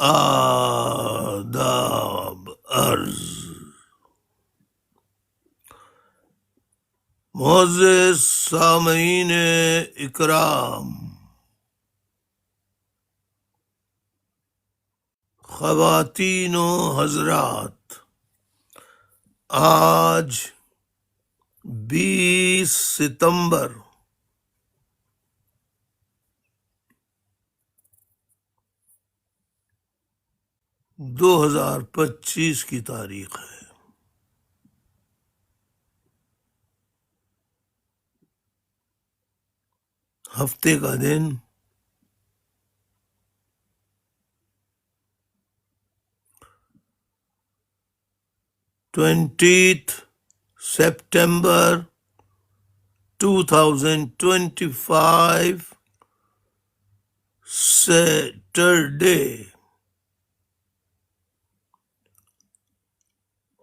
آداب عرض معزز سامعین اکرام، خواتین و حضرات، آج 20 ستمبر 2025 کی تاریخ ہے۔ ہفتے کا دن 20 سپٹمبر 2025 سیٹرڈے،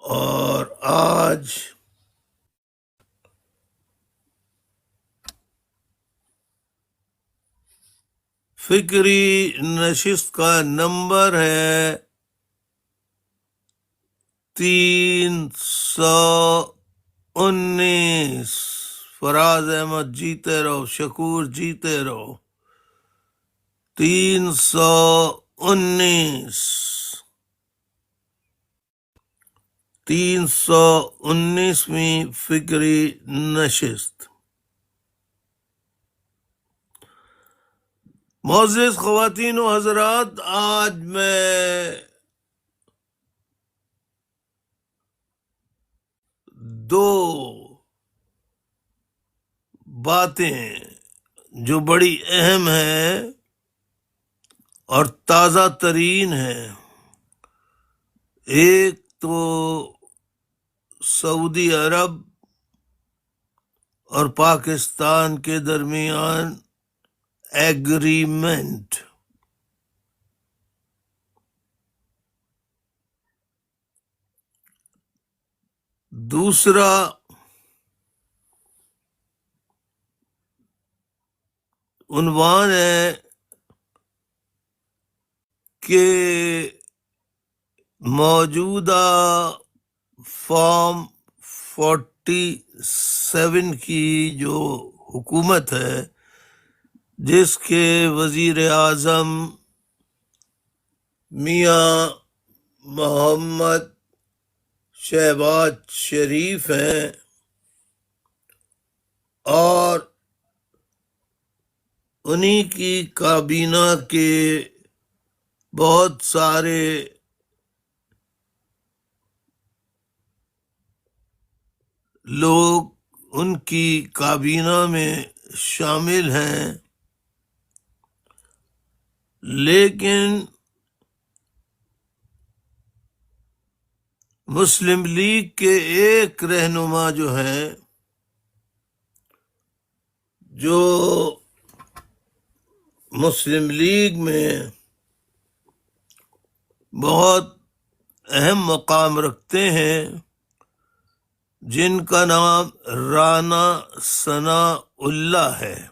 اور آج فکری نشست کا نمبر ہے 319۔ فراز احمد جیتے رہو، شکور جیتے رہو۔ 319ویں فکری نشست۔ معزز خواتین و حضرات، آج میں دو باتیں جو بڑی اہم ہیں اور تازہ ترین ہیں، ایک تو سعودی عرب اور پاکستان کے درمیان ایگریمنٹ، دوسرا عنوان ہے کہ موجودہ فارم 47 کی جو حکومت ہے، جس کے وزیر اعظم میاں محمد شہباز شریف ہیں، اور انہی کی کابینہ کے بہت سارے لوگ ان کی کابینہ میں شامل ہیں، لیکن مسلم لیگ کے ایک رہنما جو ہیں، جو مسلم لیگ میں بہت اہم مقام رکھتے ہیں، جن کا نام رانا ثناء اللہ ہے،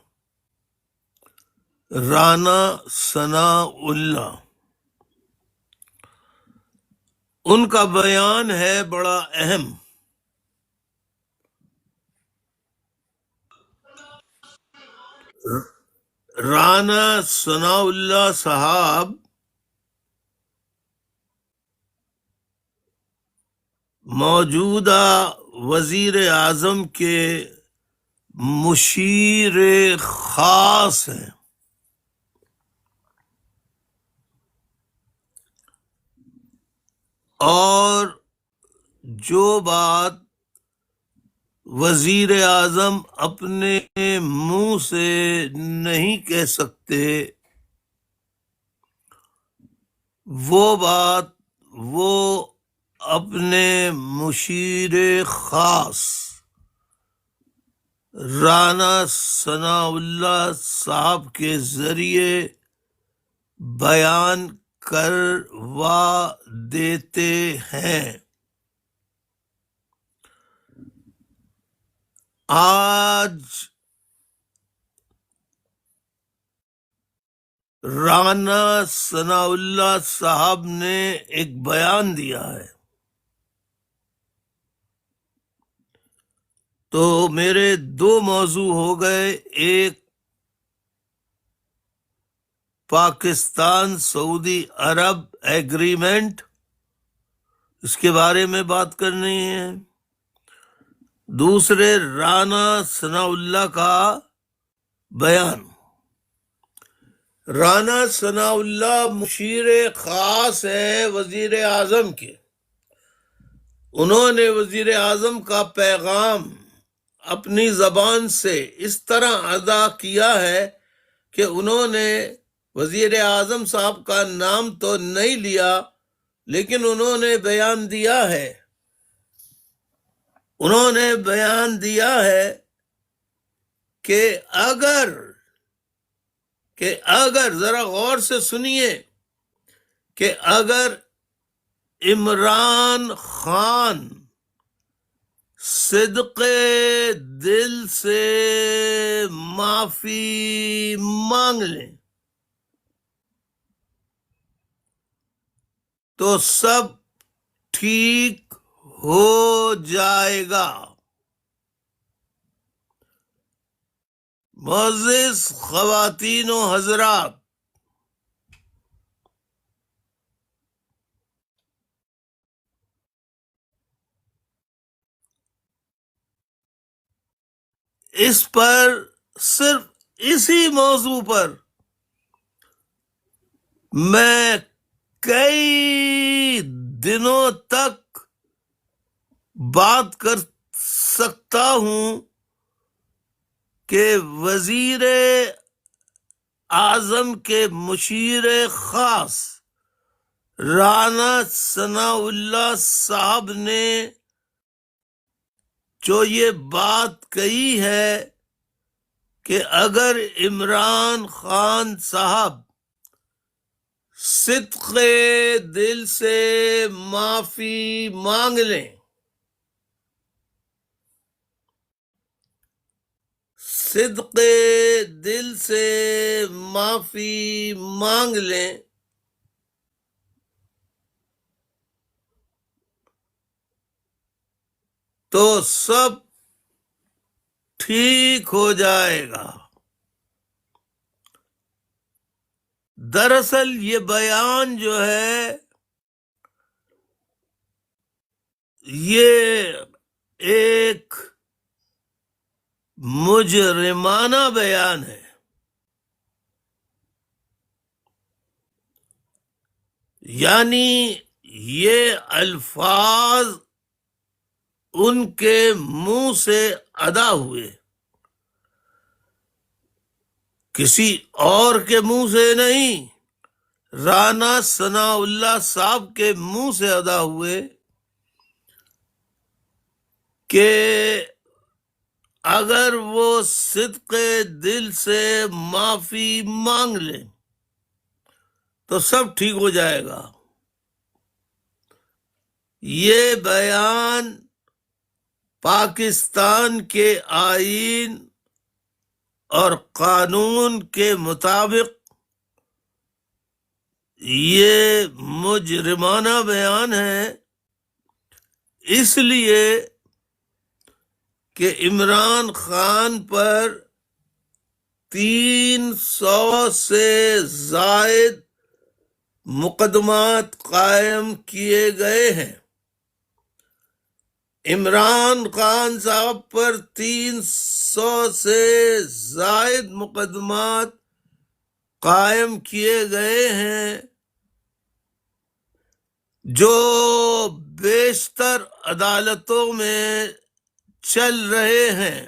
رانا ثناء اللہ، ان کا بیان ہے بڑا اہم۔ رانا ثناء اللہ صاحب موجودہ وزیر اعظم کے مشیر خاص ہیں، اور جو بات وزیر اعظم اپنے منہ سے نہیں کہہ سکتے، وہ بات وہ اپنے مشیر خاص رانا ثناء اللہ صاحب کے ذریعے بیان کروا دیتے ہیں۔ آج رانا ثناء اللہ صاحب نے ایک بیان دیا ہے. تو میرے دو موضوع ہو گئے. ایک پاکستان سعودی عرب ایگریمنٹ، اس کے بارے میں بات کرنی ہے. دوسرے رانا ثناء اللہ کا بیان. رانا ثناء اللہ مشیر خاص ہے وزیر اعظم کے. انہوں نے وزیر اعظم کا پیغام اپنی زبان سے اس طرح ادا کیا ہے کہ انہوں نے وزیر اعظم صاحب کا نام تو نہیں لیا، لیکن انہوں نے بیان دیا ہے. انہوں نے بیان دیا ہے کہ اگر ذرا غور سے سنیے کہ اگر عمران خان صدق دل سے معافی مانگ لیں تو سب ٹھیک ہو جائے گا. معزز خواتین و حضرات، اس پر صرف اسی موضوع پر میں کئی دنوں تک بات کر سکتا ہوں کہ وزیر اعظم کے مشیر خاص رانا ثناء اللہ صاحب نے جو یہ بات کہی ہے کہ اگر عمران خان صاحب صدق دل سے معافی مانگ لیں، صدق دل سے معافی مانگ لیں تو سب ٹھیک ہو جائے گا. دراصل یہ بیان جو ہے یہ ایک مجرمانہ بیان ہے. یعنی یہ الفاظ ان کے منہ سے ادا ہوئے، کسی اور کے منہ سے نہیں، رانا ثناء اللہ صاحب کے منہ سے ادا ہوئے کہ اگر وہ صدق دل سے معافی مانگ لیں تو سب ٹھیک ہو جائے گا. یہ بیان پاکستان کے آئین اور قانون کے مطابق یہ مجرمانہ بیان ہے، اس لیے کہ عمران خان پر 300 سے زائد مقدمات قائم کیے گئے ہیں. عمران خان صاحب پر 300 سے زائد مقدمات قائم کیے گئے ہیں جو بیشتر عدالتوں میں چل رہے ہیں.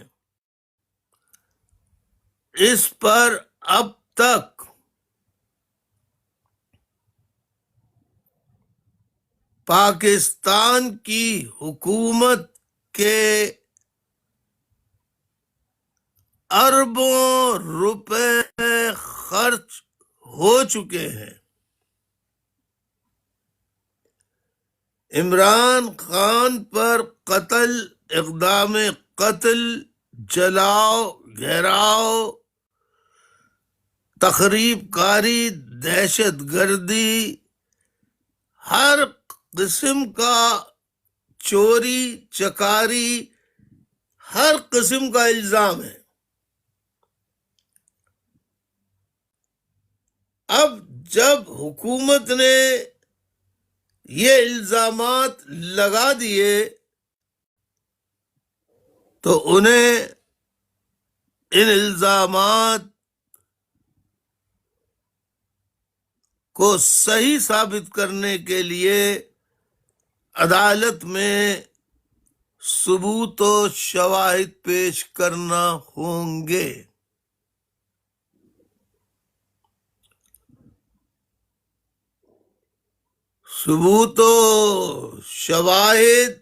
اس پر اب تک پاکستان کی حکومت کے اربوں روپے خرچ ہو چکے ہیں. عمران خان پر قتل، اقدام قتل، جلاؤ، گھیراؤ، تخریب کاری، دہشت گردی، ہر قسم کا چوری چکاری، ہر قسم کا الزام ہے۔ اب جب حکومت نے یہ الزامات لگا دیے تو انہیں ان الزامات کو صحیح ثابت کرنے کے لیے عدالت میں ثبوت و شواہد پیش کرنا ہوں گے۔ ثبوت و شواہد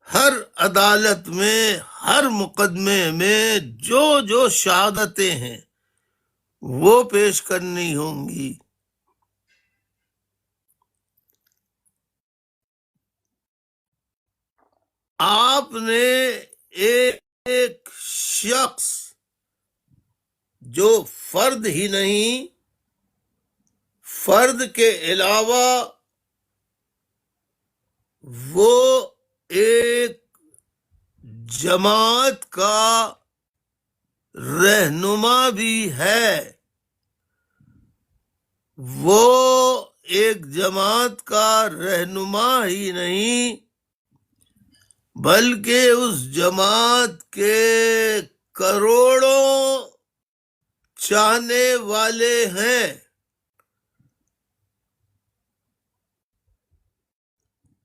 ہر عدالت میں، ہر مقدمے میں جو شہادتیں ہیں وہ پیش کرنی ہوں گی۔ آپ نے ایک شخص جو فرد ہی نہیں، فرد کے علاوہ وہ ایک جماعت کا رہنما بھی ہے، وہ ایک جماعت کا رہنما ہی نہیں بلکہ اس جماعت کے کروڑوں چاہنے والے ہیں،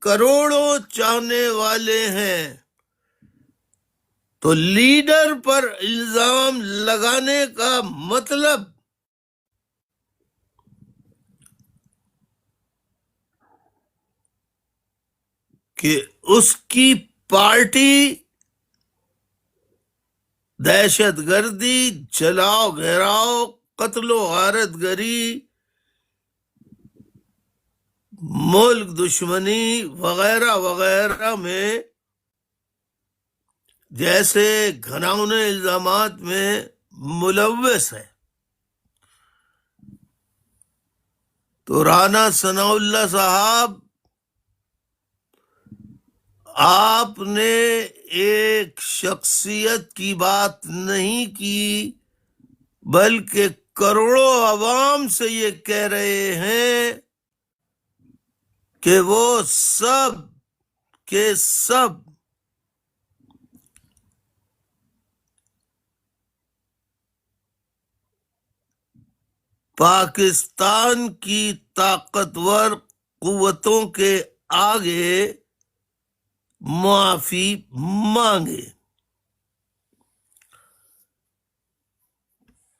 کروڑوں چاہنے والے ہیں۔ تو لیڈر پر الزام لگانے کا مطلب کہ اس کی پارٹی دہشت گردی، جلاؤ گھیراؤ، قتل و غارت گری، ملک دشمنی وغیرہ وغیرہ میں جیسے گھناؤنے الزامات میں ملوث ہے۔ تو رانا ثناء اللہ صاحب، آپ نے ایک شخصیت کی بات نہیں کی بلکہ کروڑوں عوام سے یہ کہہ رہے ہیں کہ وہ سب کے سب پاکستان کی طاقتور قوتوں کے آگے معافی مانگے۔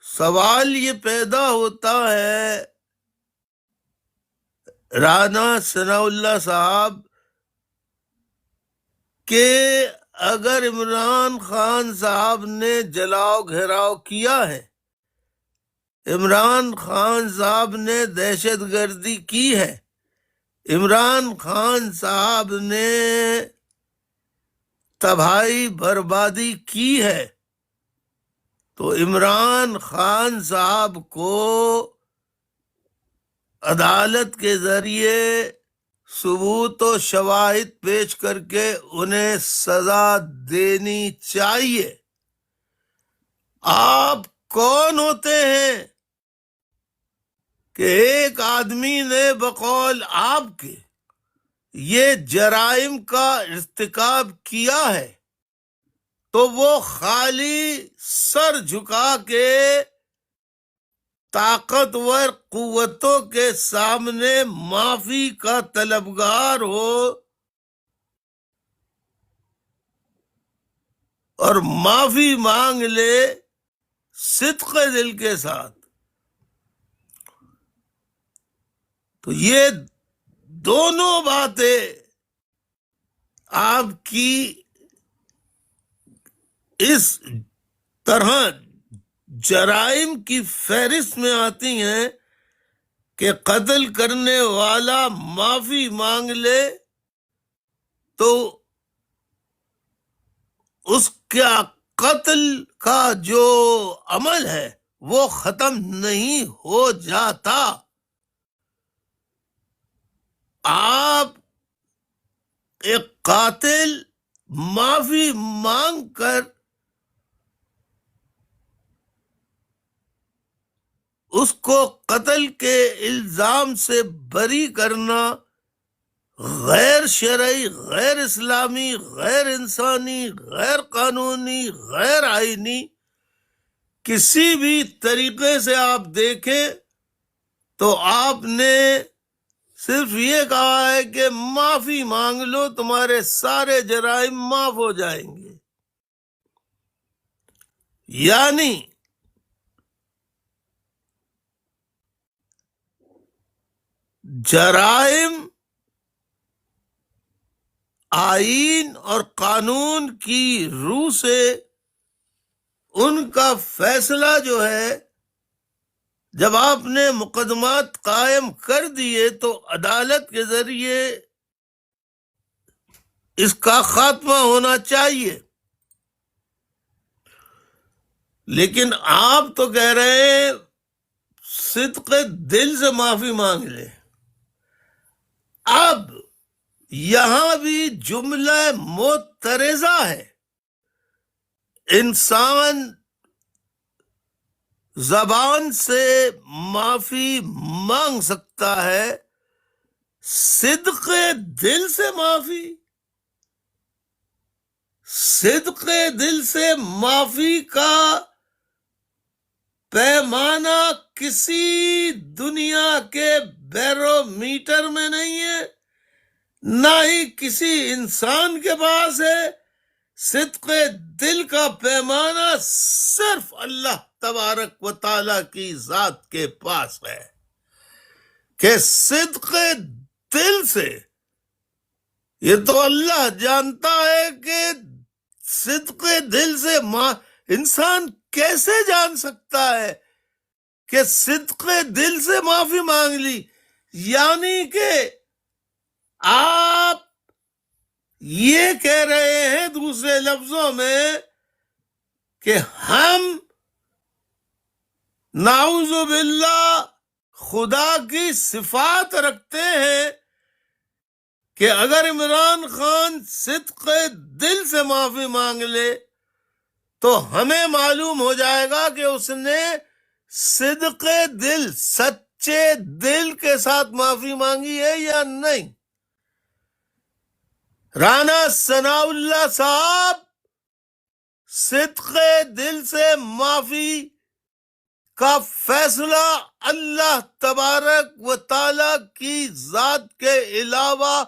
سوال یہ پیدا ہوتا ہے رانا ثناء اللہ صاحب کہ اگر عمران خان صاحب نے جلاؤ گھیراؤ کیا ہے، عمران خان صاحب نے دہشت گردی کی ہے، عمران خان صاحب نے تباہی بربادی کی ہے، تو عمران خان صاحب کو عدالت کے ذریعے ثبوت و شواہد پیش کر کے انہیں سزا دینی چاہیے۔ آپ کون ہوتے ہیں کہ ایک آدمی نے بقول آپ کے یہ جرائم کا ارتکاب کیا ہے تو وہ خالی سر جھکا کے طاقتور قوتوں کے سامنے معافی کا طلبگار ہو اور معافی مانگ لے صدق دل کے ساتھ؟ تو یہ دونوں باتیں آپ کی اس طرح جرائم کی فہرست میں آتی ہیں کہ قتل کرنے والا معافی مانگ لے تو اس کا قتل کا جو عمل ہے وہ ختم نہیں ہو جاتا. آپ ایک قاتل معافی مانگ کر اس کو قتل کے الزام سے بری کرنا غیر شرعی، غیر اسلامی، غیر انسانی، غیر قانونی، غیر آئینی کسی بھی طریقے سے آپ دیکھیں تو آپ نے صرف یہ کہا ہے کہ معافی مانگ لو، تمہارے سارے جرائم معاف ہو جائیں گے. یعنی جرائم آئین اور قانون کی روح سے ان کا فیصلہ جو ہے جب آپ نے مقدمات قائم کر دیے تو عدالت کے ذریعے اس کا خاتمہ ہونا چاہیے. لیکن آپ تو کہہ رہے ہیں صدق دل سے معافی مانگ لے. اب یہاں بھی جملہ معترضہ ہے. انسان زبان سے معافی مانگ سکتا ہے، صدق دل سے معافی، صدق دل سے معافی کا پیمانہ کسی دنیا کے بیرو میٹر میں نہیں ہے، نہ ہی کسی انسان کے پاس ہے. صدق دل کا پیمانہ صرف اللہ تبارک و تعالی کی ذات کے پاس ہے کہ صدق دل سے. یہ تو اللہ جانتا ہے کہ صدق دل سے انسان کیسے جان سکتا ہے کہ صدق دل سے معافی مانگ لی. یعنی کہ آپ یہ کہہ رہے ہیں دوسرے لفظوں میں کہ ہم نعوذ باللہ خدا کی صفات رکھتے ہیں کہ اگر عمران خان صدق دل سے معافی مانگ لے تو ہمیں معلوم ہو جائے گا کہ اس نے صدق دل، سچے دل کے ساتھ معافی مانگی ہے یا نہیں. رانا ثناء اللہ صاحب صدق دل سے معافی کا فیصلہ اللہ تبارک و تعالی کی ذات کے علاوہ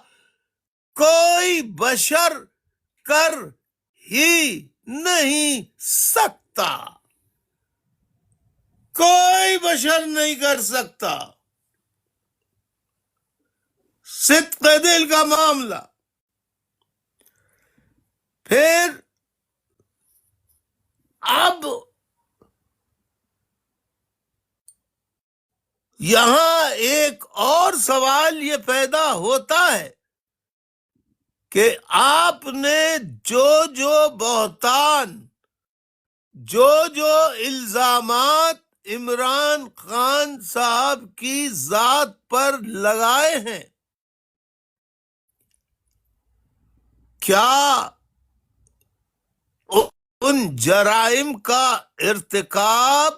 کوئی بشر کر ہی نہیں سکتا. کوئی بشر نہیں کر سکتا. صدق دل کا معاملہ. پھر اب یہاں ایک اور سوال یہ پیدا ہوتا ہے کہ آپ نے جو بہتان، جو الزامات عمران خان صاحب کی ذات پر لگائے ہیں، کیا ان جرائم کا ارتکاب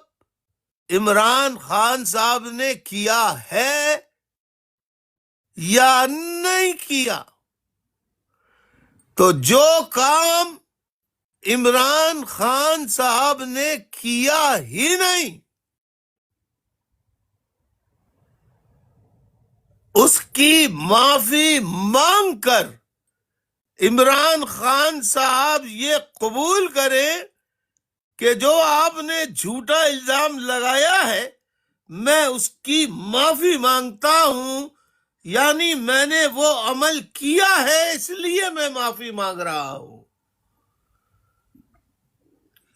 عمران خان صاحب نے کیا ہے یا نہیں کیا؟ تو جو کام عمران خان صاحب نے کیا ہی نہیں، اس کی معافی مانگ کر عمران خان صاحب یہ قبول کریں کہ جو آپ نے جھوٹا الزام لگایا ہے میں اس کی معافی مانگتا ہوں، یعنی میں نے وہ عمل کیا ہے اس لیے میں معافی مانگ رہا ہوں.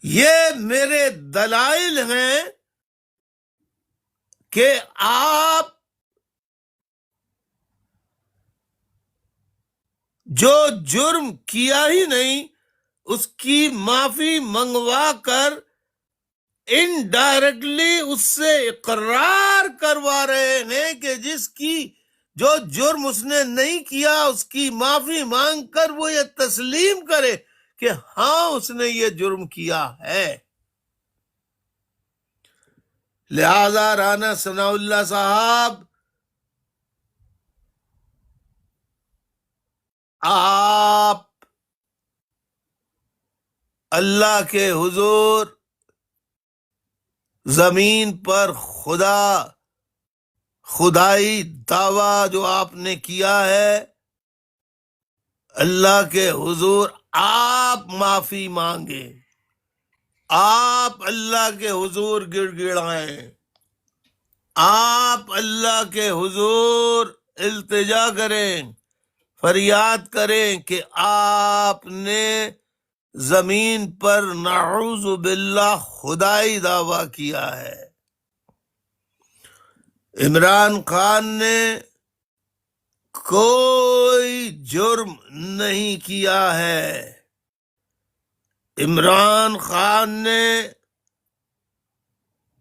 یہ میرے دلائل ہیں کہ آپ جو جرم کیا ہی نہیں اس کی معافی منگوا کر انڈائریکٹلی اس سے اقرار کروا رہے ہیں کہ جس کی جو جرم اس نے نہیں کیا اس کی معافی مانگ کر وہ یہ تسلیم کرے کہ ہاں اس نے یہ جرم کیا ہے۔ لہذا رانا ثناء اللہ صاحب، آپ اللہ کے حضور زمین پر خدائی دعویٰ جو آپ نے کیا ہے، اللہ کے حضور آپ معافی مانگے، آپ اللہ کے حضور گڑ گڑائیں، آپ اللہ کے حضور التجا کریں، فریاد کریں کہ آپ نے زمین پر نعوذ باللہ خدائی دعویٰ کیا ہے۔ عمران خان نے کوئی جرم نہیں کیا ہے۔ عمران خان نے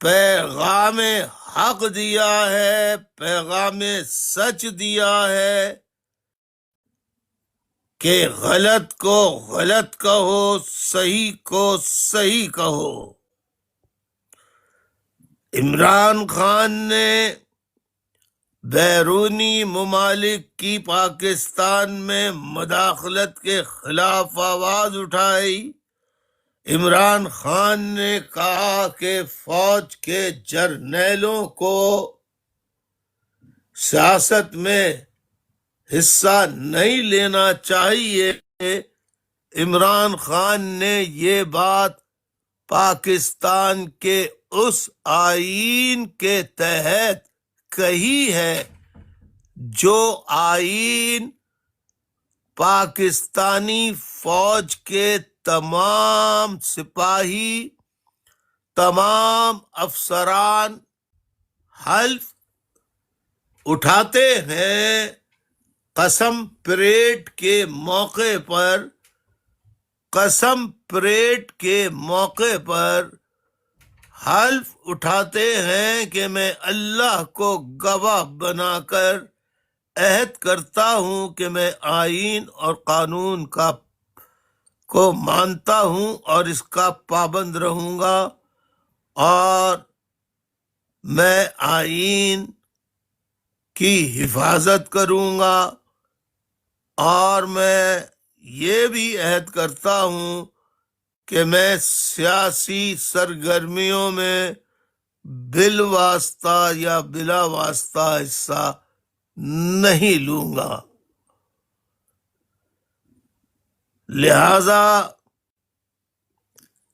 پیغام حق دیا ہے، پیغام سچ دیا ہے کہ غلط کو غلط کہو، صحیح کو صحیح کہو۔ عمران خان نے بیرونی ممالک کی پاکستان میں مداخلت کے خلاف آواز اٹھائی۔ عمران خان نے کہا کہ فوج کے جرنیلوں کو سیاست میں حصہ نہیں لینا چاہیے۔ عمران خان نے یہ بات پاکستان کے اس آئین کے تحت کہی ہے جو آئین پاکستانی فوج کے تمام سپاہی، تمام افسران حلف اٹھاتے ہیں، قسم پریڈ کے موقع پر حلف اٹھاتے ہیں کہ میں اللہ کو گواہ بنا کر عہد کرتا ہوں کہ میں آئین اور قانون کو مانتا ہوں اور اس کا پابند رہوں گا، اور میں آئین کی حفاظت کروں گا، اور میں یہ بھی عہد کرتا ہوں کہ میں سیاسی سرگرمیوں میں بالواسطہ یا بلا واسطہ حصہ نہیں لوں گا۔ لہذا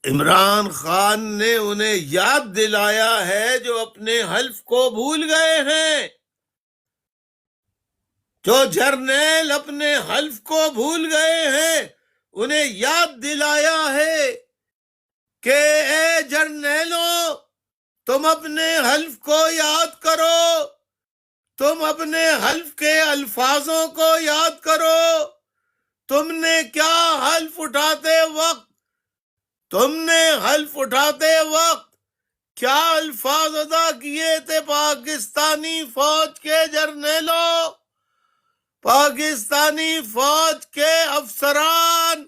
عمران خان نے انہیں یاد دلایا ہے جو اپنے حلف کو بھول گئے ہیں، جو جرنیل اپنے حلف کو بھول گئے ہیں، انہیں یاد دلایا ہے کہ اے جرنیلوں، تم اپنے حلف کو یاد کرو، تم اپنے حلف کے الفاظوں کو یاد کرو، تم نے کیا حلف اٹھاتے وقت کیا الفاظ ادا کیے تھے پاکستانی فوج کے جرنیلوں، پاکستانی فوج کے افسران،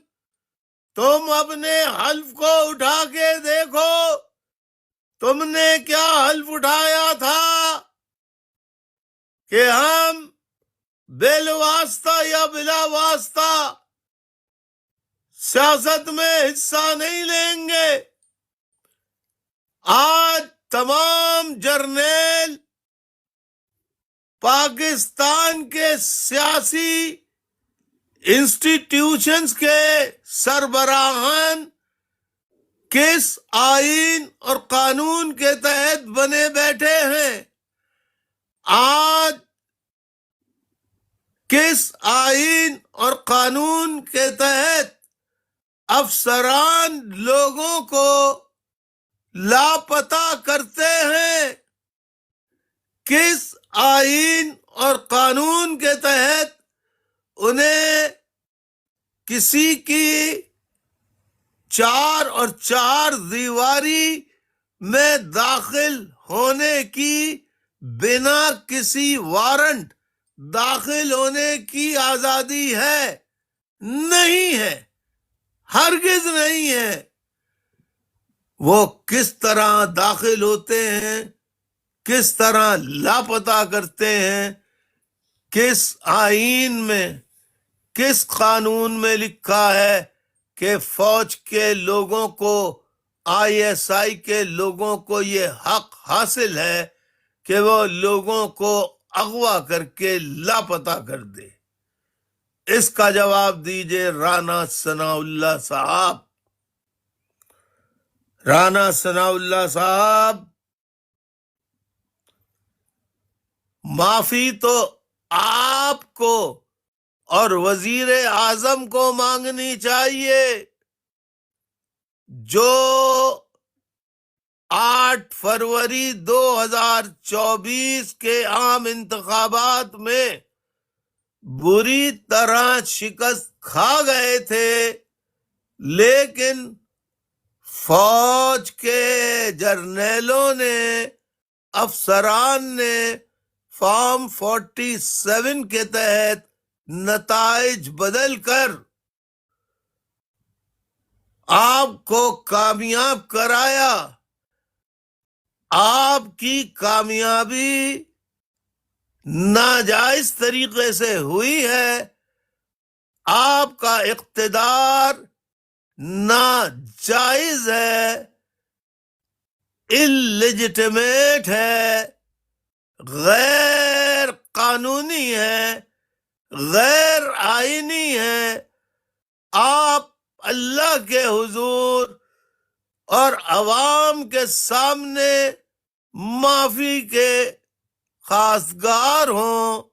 تم اپنے حلف کو اٹھا کے دیکھو، تم نے کیا حلف اٹھایا تھا کہ ہم بالواسطہ یا بلا واسطہ سیاست میں حصہ نہیں لیں گے۔ آج تمام جرنیل پاکستان کے سیاسی انسٹیٹیوشنز کے سربراہان کس آئین اور قانون کے تحت بنے بیٹھے ہیں؟ آج کس آئین اور قانون کے تحت افسران لوگوں کو لاپتہ کرتے ہیں؟ کس آئین اور قانون کے تحت انہیں کسی کی چار اور چار دیواری میں داخل ہونے کی بنا کسی وارنٹ داخل ہونے کی آزادی ہے؟ نہیں ہے، ہرگز نہیں ہے۔ وہ کس طرح داخل ہوتے ہیں، کس طرح لاپتہ کرتے ہیں، کس آئین میں، کس قانون میں لکھا ہے کہ فوج کے لوگوں کو، ISI کے لوگوں کو یہ حق حاصل ہے کہ وہ لوگوں کو اغوا کر کے لاپتہ کر دے؟ اس کا جواب دیجئے رانا ثناء اللہ صاحب۔ رانا ثناء اللہ صاحب، معافی تو آپ کو اور وزیر اعظم کو مانگنی چاہیے، جو 8 فروری 2024 کے عام انتخابات میں بری طرح شکست کھا گئے تھے، لیکن فوج کے جرنیلوں نے، افسران نے فارم 47 کے تحت نتائج بدل کر آپ کو کامیاب کرایا۔ آپ کی کامیابی ناجائز طریقے سے ہوئی ہے، آپ کا اقتدار ناجائز ہے، اللیجٹمیٹ ہے، غیر قانونی ہے، غیر آئینی ہے۔ آپ اللہ کے حضور اور عوام کے سامنے معافی کے خواستگار ہوں،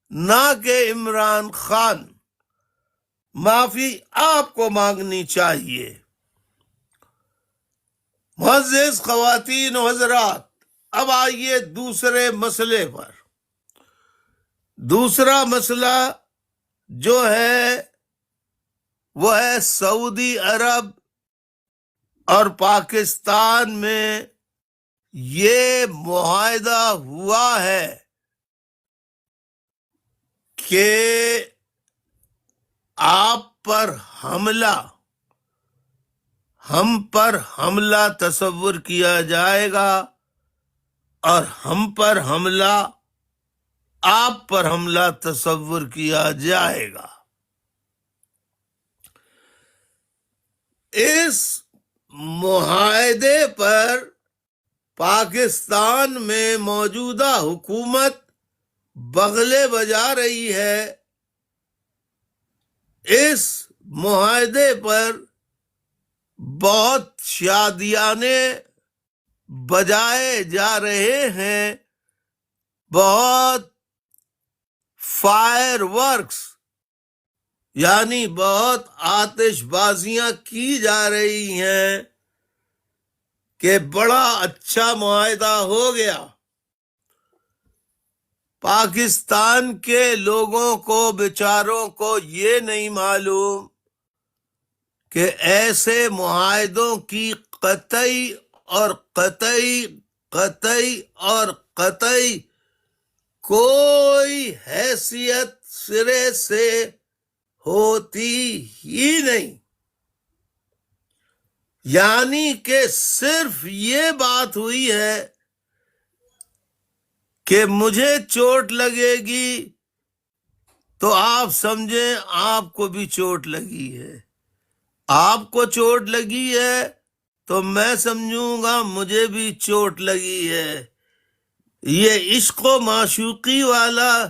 نہ کہ عمران خان۔ معافی آپ کو مانگنی چاہیے۔ معزز خواتین و حضرات، اب آئیے دوسرے مسئلے پر۔ دوسرا مسئلہ جو ہے وہ ہے سعودی عرب اور پاکستان میں یہ معاہدہ ہوا ہے کہ آپ پر حملہ، ہم پر حملہ تصور کیا جائے گا اور ہم پر حملہ، آپ پر حملہ تصور کیا جائے گا۔ اس معاہدے پر پاکستان میں موجودہ حکومت بغلے بجا رہی ہے۔ اس معاہدے پر بہت شادیانے بجائے جا رہے ہیں، بہت فائر ورکس یعنی بہت آتش بازیاں کی جا رہی ہیں کہ بڑا اچھا معاہدہ ہو گیا۔ پاکستان کے لوگوں کو، بیچاروں کو یہ نہیں معلوم کہ ایسے معاہدوں کی قطعی اور قطعی قطعی اور قطعی کوئی حیثیت سرے سے ہوتی ہی نہیں۔ یعنی کہ صرف یہ بات ہوئی ہے کہ مجھے چوٹ لگے گی تو آپ سمجھیں آپ کو بھی چوٹ لگی ہے، آپ کو چوٹ لگی ہے تو میں سمجھوں گا مجھے بھی چوٹ لگی ہے۔ یہ عشق و معشوقی والا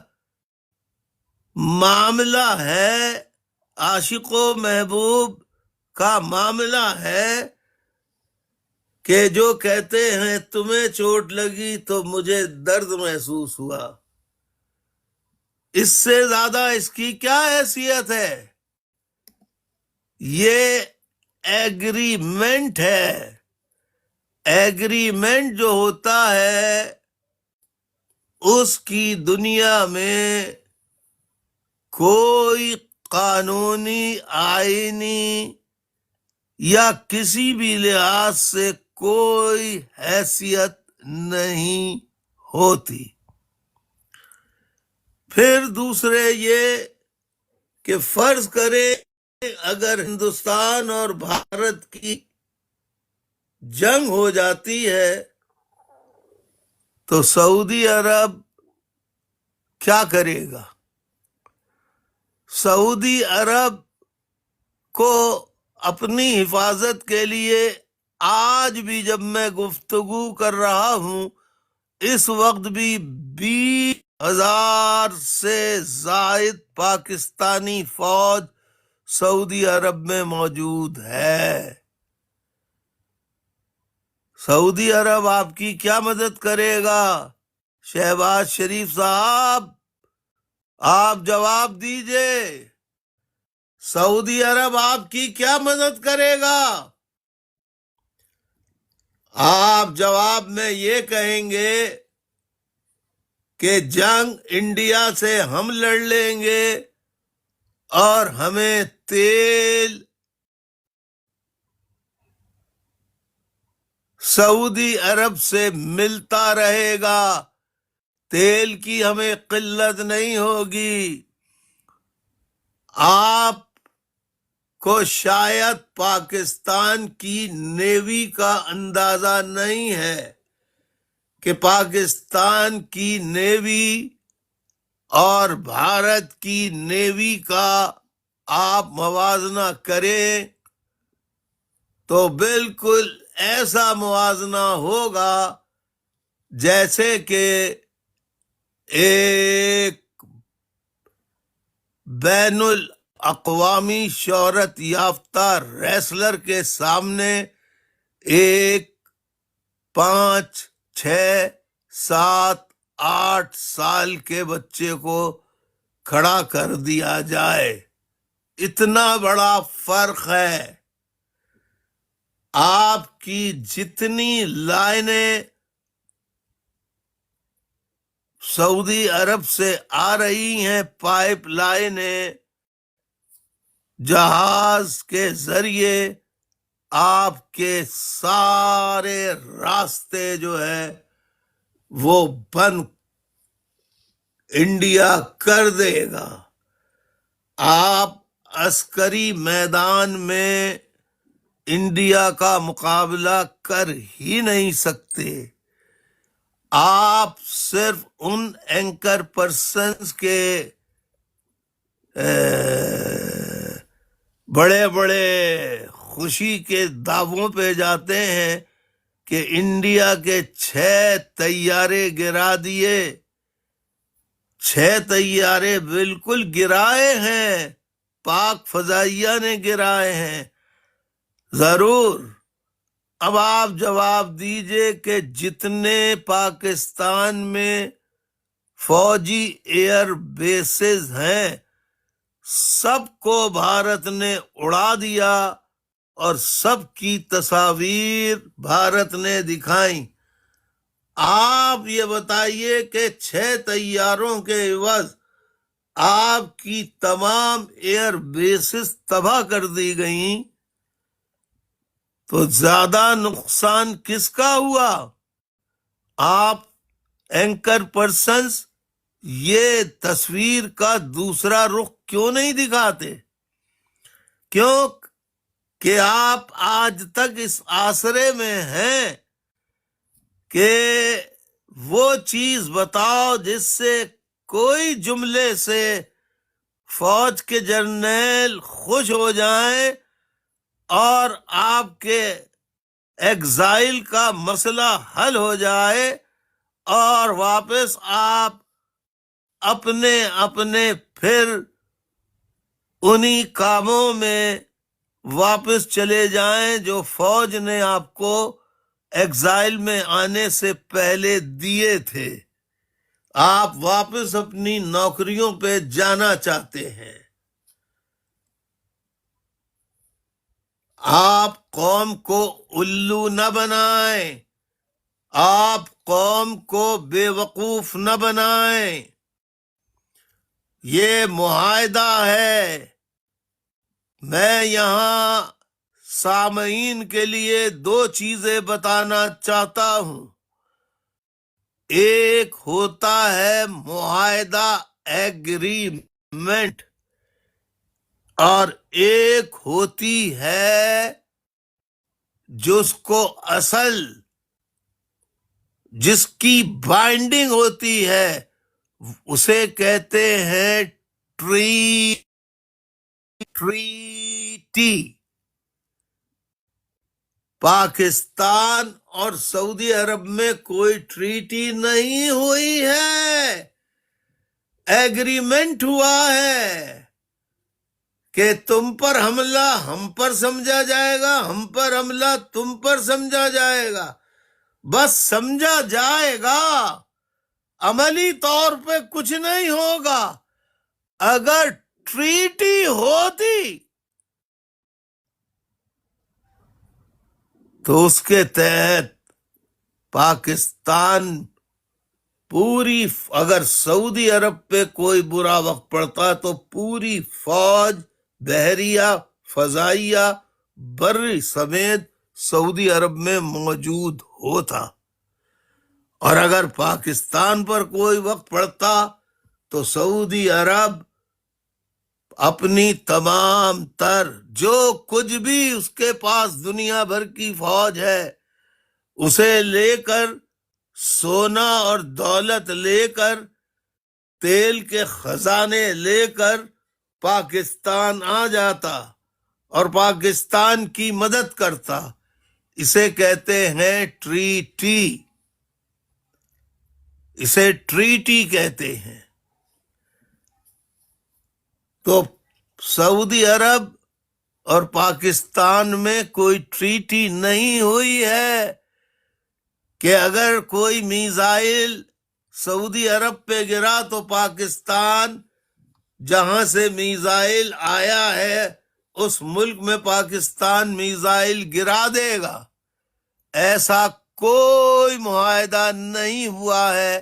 معاملہ ہے، عاشق و محبوب کا معاملہ ہے کہ جو کہتے ہیں تمہیں چوٹ لگی تو مجھے درد محسوس ہوا۔ اس سے زیادہ اس کی کیا حیثیت ہے؟ یہ ایگریمنٹ ہے۔ ایگریمنٹ جو ہوتا ہے اس کی دنیا میں کوئی قانونی، آئینی یا کسی بھی لحاظ سے کوئی حیثیت نہیں ہوتی۔ پھر دوسرے یہ کہ فرض کریں اگر ہندوستان اور بھارت کی جنگ ہو جاتی ہے تو سعودی عرب کیا کرے گا؟ سعودی عرب کو اپنی حفاظت کے لیے آج بھی جب میں گفتگو کر رہا ہوں اس وقت بھی 20,000 سے زائد پاکستانی فوج سعودی عرب میں موجود ہے۔ سعودی عرب آپ کی کیا مدد کرے گا؟ شہباز شریف صاحب آپ جواب دیجئے، سعودی عرب آپ کی کیا مدد کرے گا؟ آپ جواب میں یہ کہیں گے کہ جنگ انڈیا سے ہم لڑ لیں گے اور ہمیں تیل سعودی عرب سے ملتا رہے گا، تیل کی ہمیں قلت نہیں ہوگی۔ آپ کو شاید پاکستان کی نیوی کا اندازہ نہیں ہے کہ پاکستان کی نیوی اور بھارت کی نیوی کا آپ موازنہ کریں تو بالکل ایسا موازنہ ہوگا جیسے کہ ایک بین الاقوامی شہرت یافتہ ریسلر کے سامنے ایک 5، 6، 7، 8 سال کے بچے کو کھڑا کر دیا جائے، اتنا بڑا فرق ہے۔ آپ کی جتنی لائنیں سعودی عرب سے آ رہی ہیں، پائپ لائنیں، جہاز کے ذریعے آپ کے سارے راستے جو ہے وہ بند انڈیا کر دے گا۔ آپ عسکری میدان میں انڈیا کا مقابلہ کر ہی نہیں سکتے۔ آپ صرف ان اینکر پرسنز کے بڑے بڑے خوشی کے دعووں پہ جاتے ہیں کہ انڈیا کے 6 طیارے گرا دیے، 6 طیارے بالکل گرائے ہیں، پاک فضائیہ نے گرائے ہیں۔ ضرور، اب آپ جواب دیجئے کہ جتنے پاکستان میں فوجی ایئر بیسز ہیں سب کو بھارت نے اڑا دیا اور سب کی تصاویر بھارت نے دکھائیں۔ آپ یہ بتائیے کہ 6 طیاروں کے عوض آپ کی تمام ایئر بیسز تباہ کر دی گئیں تو زیادہ نقصان کس کا ہوا؟ آپ اینکر پرسنز یہ تصویر کا دوسرا رخ کیوں نہیں دکھاتے؟ کیوں کہ آپ آج تک اس آسرے میں ہیں کہ وہ چیز بتاؤ جس سے کوئی جملے سے فوج کے جرنیل خوش ہو جائیں اور آپ کے ایگزائل کا مسئلہ حل ہو جائے اور واپس آپ اپنے پھر انہی کاموں میں واپس چلے جائیں جو فوج نے آپ کو ایگزائل میں آنے سے پہلے دیے تھے۔ آپ واپس اپنی نوکریوں پہ جانا چاہتے ہیں۔ آپ قوم کو الو نہ بنائیں، آپ قوم کو بے وقوف نہ بنائیں۔ یہ معاہدہ ہے میں یہاں سامعین کے لیے 2 چیزیں بتانا چاہتا ہوں. ایک ہوتا ہے معاہدہ ایگریمنٹ، اور ایک ہوتی ہے جس کو اصل، جس کی بائنڈنگ ہوتی ہے، اسے کہتے ہیں ٹریٹی. پاکستان اور سعودی عرب میں کوئی ٹریٹی نہیں ہوئی ہے، ایگریمنٹ ہوا ہے کہ تم پر حملہ ہم پر سمجھا جائے گا، ہم پر حملہ تم پر سمجھا جائے گا. بس سمجھا جائے گا، عملی طور پہ کچھ نہیں ہوگا. اگر ٹریٹی ہوتی تو اس کے تحت پاکستان پوری، اگر سعودی عرب پہ کوئی برا وقت پڑتا تو پوری فوج، بحریہ، فضائیہ، بری سمیت سعودی عرب میں موجود ہوتا. اور اگر پاکستان پر کوئی وقت پڑتا تو سعودی عرب اپنی تمام تر جو کچھ بھی اس کے پاس دنیا بھر کی فوج ہے اسے لے کر، سونا اور دولت لے کر، تیل کے خزانے لے کر پاکستان آ جاتا اور پاکستان کی مدد کرتا. اسے کہتے ہیں ٹریٹی، اسے ٹریٹی کہتے ہیں. تو سعودی عرب اور پاکستان میں کوئی ٹریٹی نہیں ہوئی ہے کہ اگر کوئی میزائل سعودی عرب پہ گرا تو پاکستان جہاں سے میزائل آیا ہے اس ملک میں پاکستان میزائل گرا دے گا. ایسا کوئی معاہدہ نہیں ہوا ہے.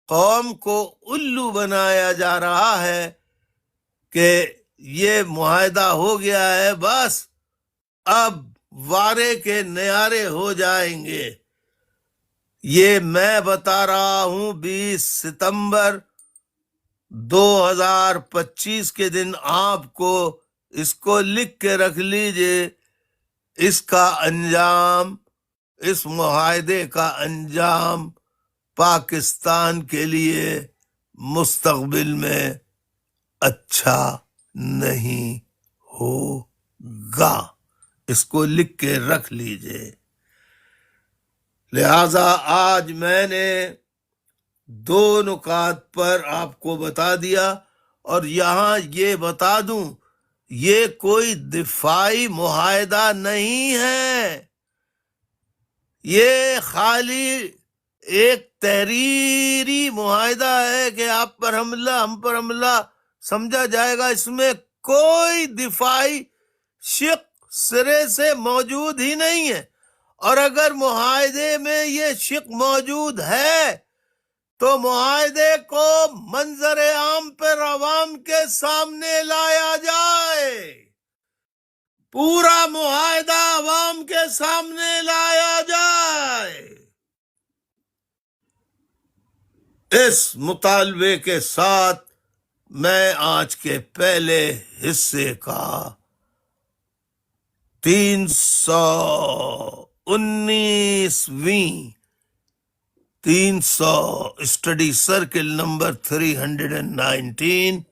قوم کو الو بنایا جا رہا ہے کہ یہ معاہدہ ہو گیا ہے، بس اب وارے کے نیارے ہو جائیں گے. یہ میں بتا رہا ہوں 20 ستمبر 2025 کے دن. آپ کو اس کو لکھ کے رکھ لیجئے. اس کا انجام، اس معاہدے کا انجام پاکستان کے لیے مستقبل میں اچھا نہیں ہوگا. اس کو لکھ کے رکھ لیجئے. لہذا آج میں نے 2 نکات پر آپ کو بتا دیا، اور یہاں یہ بتا دوں یہ کوئی دفاعی معاہدہ نہیں ہے، یہ خالی ایک تحریری معاہدہ ہے کہ آپ پر حملہ ہم پر حملہ سمجھا جائے گا. اس میں کوئی دفاعی شق سرے سے موجود ہی نہیں ہے. اور اگر معاہدے میں یہ شق موجود ہے تو معاہدے کو منظر عام پر عوام کے سامنے لایا جائے، پورا معاہدہ عوام کے سامنے لایا جائے. اس مطالبے کے ساتھ میں آج کے پہلے حصے کا 319 اسٹڈی سرکل نمبر 319،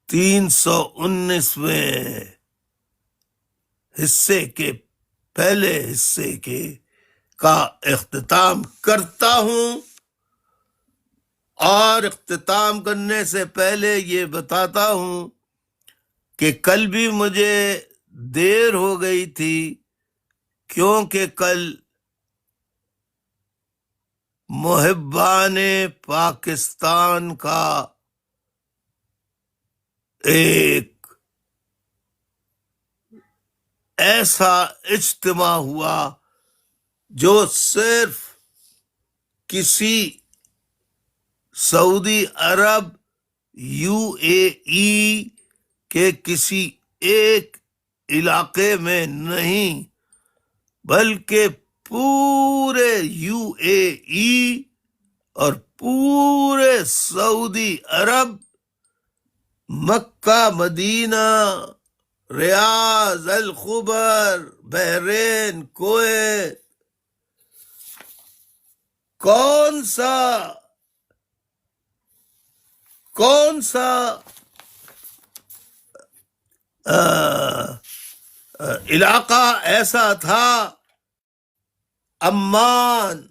319ویں حصے کے پہلے حصے کا اختتام کرتا ہوں. اور اختتام کرنے سے پہلے یہ بتاتا ہوں کہ کل بھی مجھے دیر ہو گئی تھی، کیونکہ کل محبان پاکستان کا ایک ایسا اجتماع ہوا جو صرف کسی سعودی عرب، UAE کے کسی ایک علاقے میں نہیں بلکہ پورے یو اے ای اور پورے سعودی عرب، مکہ، مدینہ، ریاض، الخبر، بحرین، کویت، کون سا علاقہ ایسا تھا؟ عمان،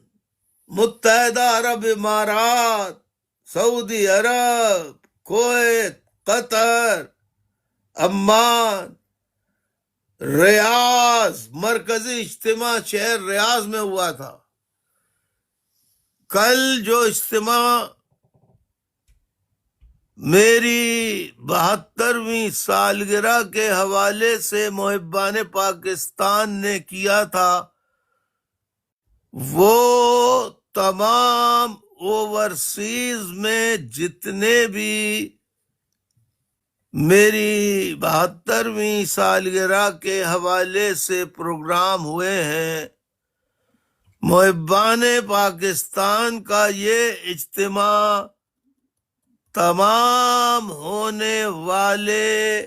متحدہ عرب امارات، سعودی عرب، کویت، قطر، عمان، ریاض، مرکزی اجتماع شہر ریاض میں ہوا تھا۔ کل جو اجتماع میری 72ویں سالگرہ کے حوالے سے محبان پاکستان نے کیا تھا، وہ تمام اوورسیز میں جتنے بھی میری 72ویں سالگرہ کے حوالے سے پروگرام ہوئے ہیں، محبان پاکستان کا یہ اجتماع تمام ہونے والے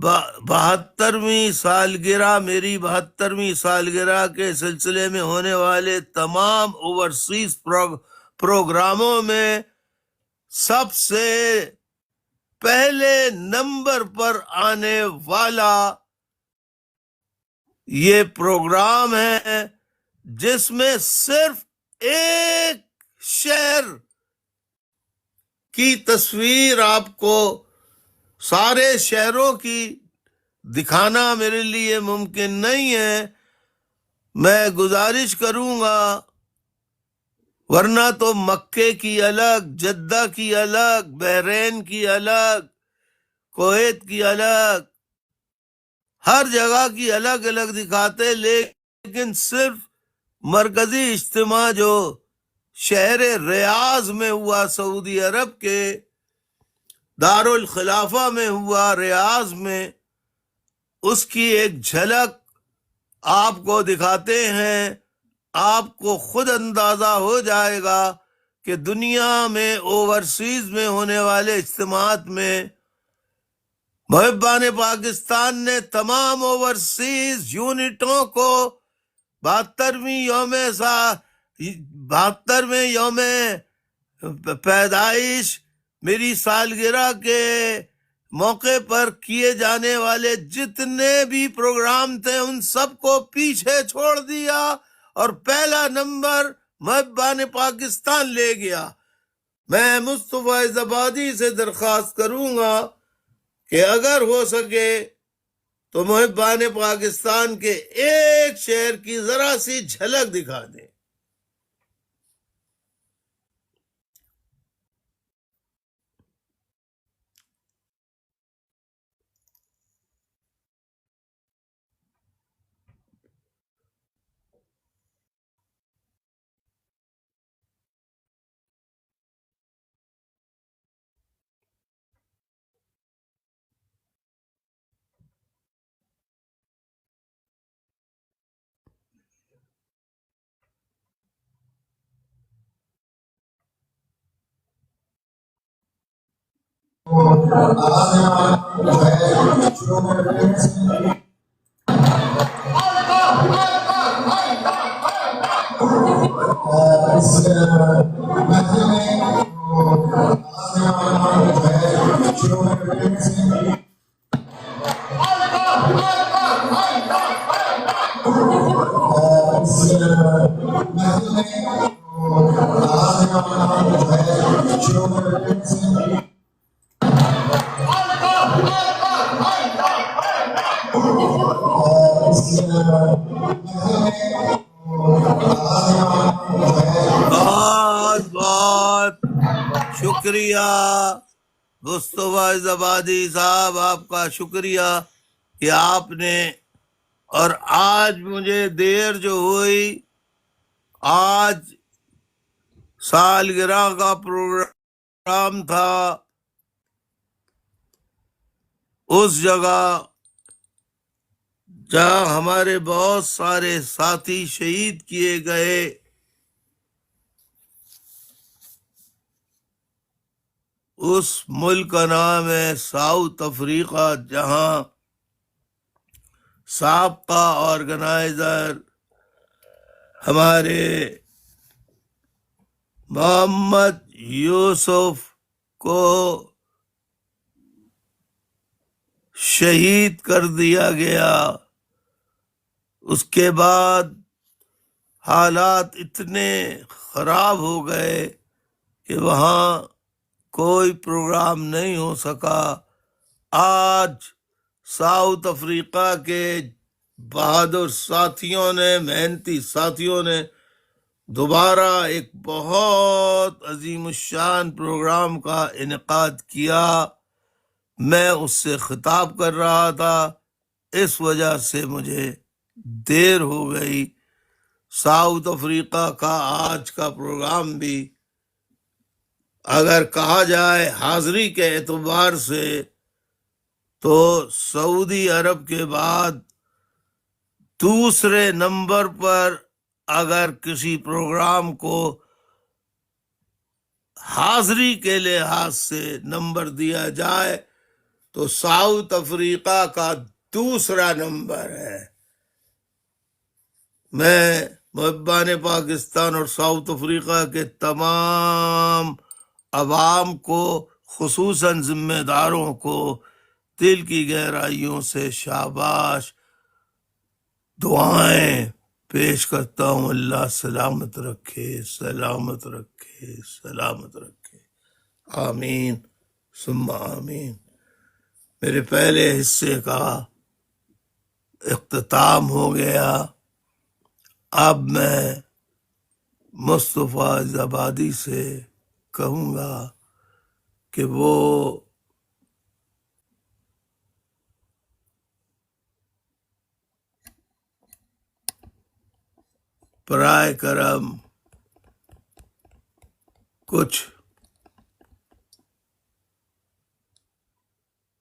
72ویں سالگرہ، میری 72ویں سالگرہ کے سلسلے میں ہونے والے تمام اوورسیز پروگراموں میں سب سے پہلے نمبر پر آنے والا یہ پروگرام ہے، جس میں صرف ایک شہر کی تصویر آپ کو سارے شہروں کی دکھانا میرے لیے ممکن نہیں ہے۔ میں گزارش کروں گا، ورنہ تو مکے کی الگ، جدہ کی الگ، بحرین کی الگ، کویت کی الگ، ہر جگہ کی الگ الگ دکھاتے، لیکن صرف مرکزی اجتماع جو شہر ریاض میں ہوا، سعودی عرب کے دارالخلافہ میں ہوا، ریاض میں، اس کی ایک جھلک آپ کو دکھاتے ہیں۔ آپ کو خود اندازہ ہو جائے گا کہ دنیا میں اوورسیز میں ہونے والے اجتماعات میں محبان پاکستان نے تمام اوورسیز یونٹوں کو 72ویں یوم پیدائش میری سالگرہ کے موقع پر کیے جانے والے جتنے بھی پروگرام تھے ان سب کو پیچھے چھوڑ دیا اور پہلا نمبر محبان پاکستان لے گیا۔ میں مصطفیٰ زبادی سے درخواست کروں گا کہ اگر ہو سکے تو محبان پاکستان کے ایک شہر کی ذرا سی جھلک دکھا دیں۔ بہت بہت شکریہ مصطفیٰ زبادی صاحب، آپ کا شکریہ کہ آپ نے، اور آج مجھے دیر جو ہوئی، آج سالگرہ کا پروگرام تھا، اس جگہ جہاں ہمارے بہت سارے ساتھی شہید کیے گئے، اس ملک کا نام ہے ساؤتھ افریقہ، جہاں سابقہ آرگنائزر ہمارے محمد یوسف کو شہید کر دیا گیا۔ اس کے بعد حالات اتنے خراب ہو گئے کہ وہاں کوئی پروگرام نہیں ہو سکا۔ آج ساؤتھ افریقہ کے بہادر ساتھیوں نے، محنتی ساتھیوں نے دوبارہ ایک بہت عظیم الشان پروگرام کا انعقاد کیا۔ میں اس سے خطاب کر رہا تھا، اس وجہ سے مجھے دیر ہو گئی۔ ساؤتھ افریقہ کا آج کا پروگرام بھی اگر کہا جائے حاضری کے اعتبار سے تو سعودی عرب کے بعد دوسرے نمبر پر اگر کسی پروگرام کو حاضری کے لحاظ سے نمبر دیا جائے تو ساؤتھ افریقہ کا دوسرا نمبر ہے۔ میں محبان پاکستان اور ساؤتھ افریقہ کے تمام عوام کو، خصوصاً ذمہ داروں کو دل کی گہرائیوں سے شاباش دعائیں پیش کرتا ہوں۔ اللہ سلامت رکھے، سلامت رکھے، سلامت رکھے، آمین ثم آمین۔ میرے پہلے حصے کا اختتام ہو گیا۔ اب میں مصطفیٰ زبادی سے کہوں گا کہ وہ برائے کرم کچھ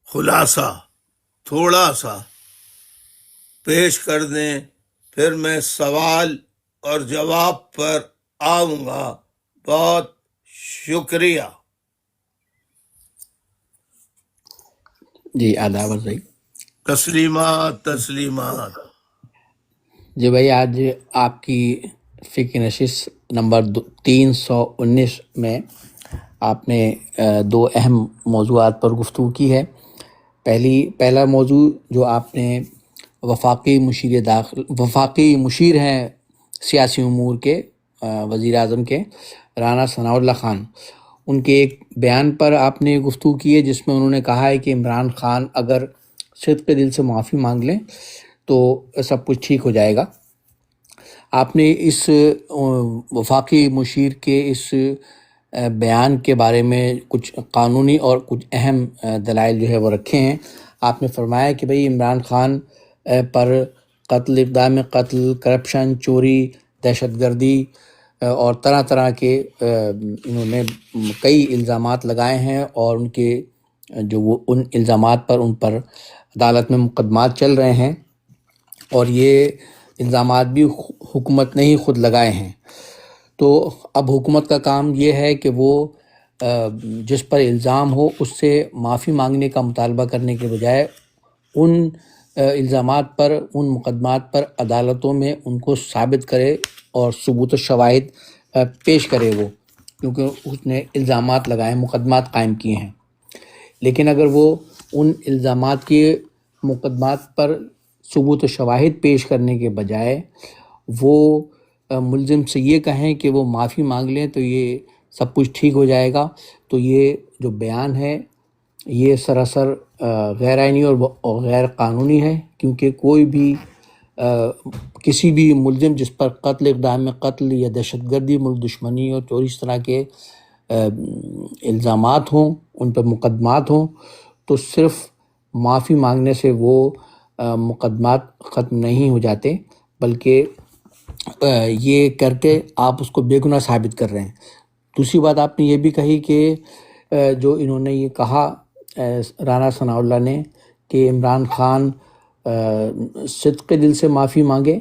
خلاصہ تھوڑا سا پیش کر دیں، پھر میں سوال اور جواب پر آؤں گا۔ بہت شکریہ۔ جی آداب بھائی۔ تسلیمات تسلیمات۔ جی بھائی، آج آپ کی فقہ نشست نمبر 319 میں آپ نے دو اہم موضوعات پر گفتگو کی ہے۔ پہلا موضوع جو آپ نے وفاقی مشیر ہیں سیاسی امور کے وزیر اعظم کے رانا ثناء اللہ خان، ان کے ایک بیان پر آپ نے گفتگو کی ہے، جس میں انہوں نے کہا ہے کہ عمران خان اگر صدق دل سے معافی مانگ لیں تو سب کچھ ٹھیک ہو جائے گا۔ آپ نے اس وفاقی مشیر کے اس بیان کے بارے میں کچھ قانونی اور کچھ اہم دلائل جو ہے وہ رکھے ہیں۔ آپ نے فرمایا کہ بھئی عمران خان پر قتل، اقدام قتل، کرپشن، چوری، دہشت گردی اور طرح طرح کے انہوں نے کئی الزامات لگائے ہیں، اور ان کے جو وہ ان الزامات پر ان پر عدالت میں مقدمات چل رہے ہیں، اور یہ الزامات بھی حکومت نے ہی خود لگائے ہیں۔ تو اب حکومت کا کام یہ ہے کہ وہ جس پر الزام ہو اس سے معافی مانگنے کا مطالبہ کرنے کے بجائے ان الزامات پر، ان مقدمات پر عدالتوں میں ان کو ثابت کرے اور ثبوت و شواہد پیش کرے وہ، کیونکہ اس نے الزامات لگائے، مقدمات قائم کیے ہیں۔ لیکن اگر وہ ان الزامات کے مقدمات پر ثبوت و شواہد پیش کرنے کے بجائے وہ ملزم سے یہ کہیں کہ وہ معافی مانگ لیں تو یہ سب کچھ ٹھیک ہو جائے گا، تو یہ جو بیان ہے یہ سراسر غیر آئینی اور غیر قانونی ہے، کیونکہ کوئی بھی کسی بھی ملزم جس پر قتل، اقدام قتل یا دہشت گردی، ملک دشمنی اور چوری اس طرح کے الزامات ہوں، ان پر مقدمات ہوں، تو صرف معافی مانگنے سے وہ مقدمات ختم نہیں ہو جاتے، بلکہ یہ کر کے آپ اس کو بے گناہ ثابت کر رہے ہیں۔ دوسری بات آپ نے یہ بھی کہی کہ جو انہوں نے یہ کہا رانا ثناء اللہ نے کہ عمران خان صدق دل سے معافی مانگے،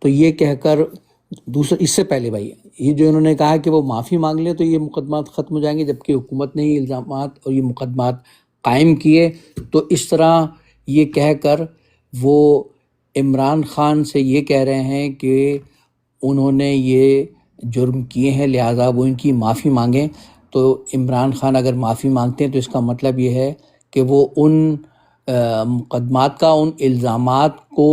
تو یہ کہہ کر دوسرا اس سے پہلے بھائی یہ جو انہوں نے کہا کہ وہ معافی مانگ لیں تو یہ مقدمات ختم ہو جائیں گے، جبکہ حکومت نے یہ الزامات اور یہ مقدمات قائم کیے، تو اس طرح یہ کہہ کر وہ عمران خان سے یہ کہہ رہے ہیں کہ انہوں نے یہ جرم کیے ہیں لہٰذا وہ ان کی معافی مانگیں۔ تو عمران خان اگر معافی مانگتے ہیں تو اس کا مطلب یہ ہے کہ وہ ان مقدمات کا، ان الزامات کو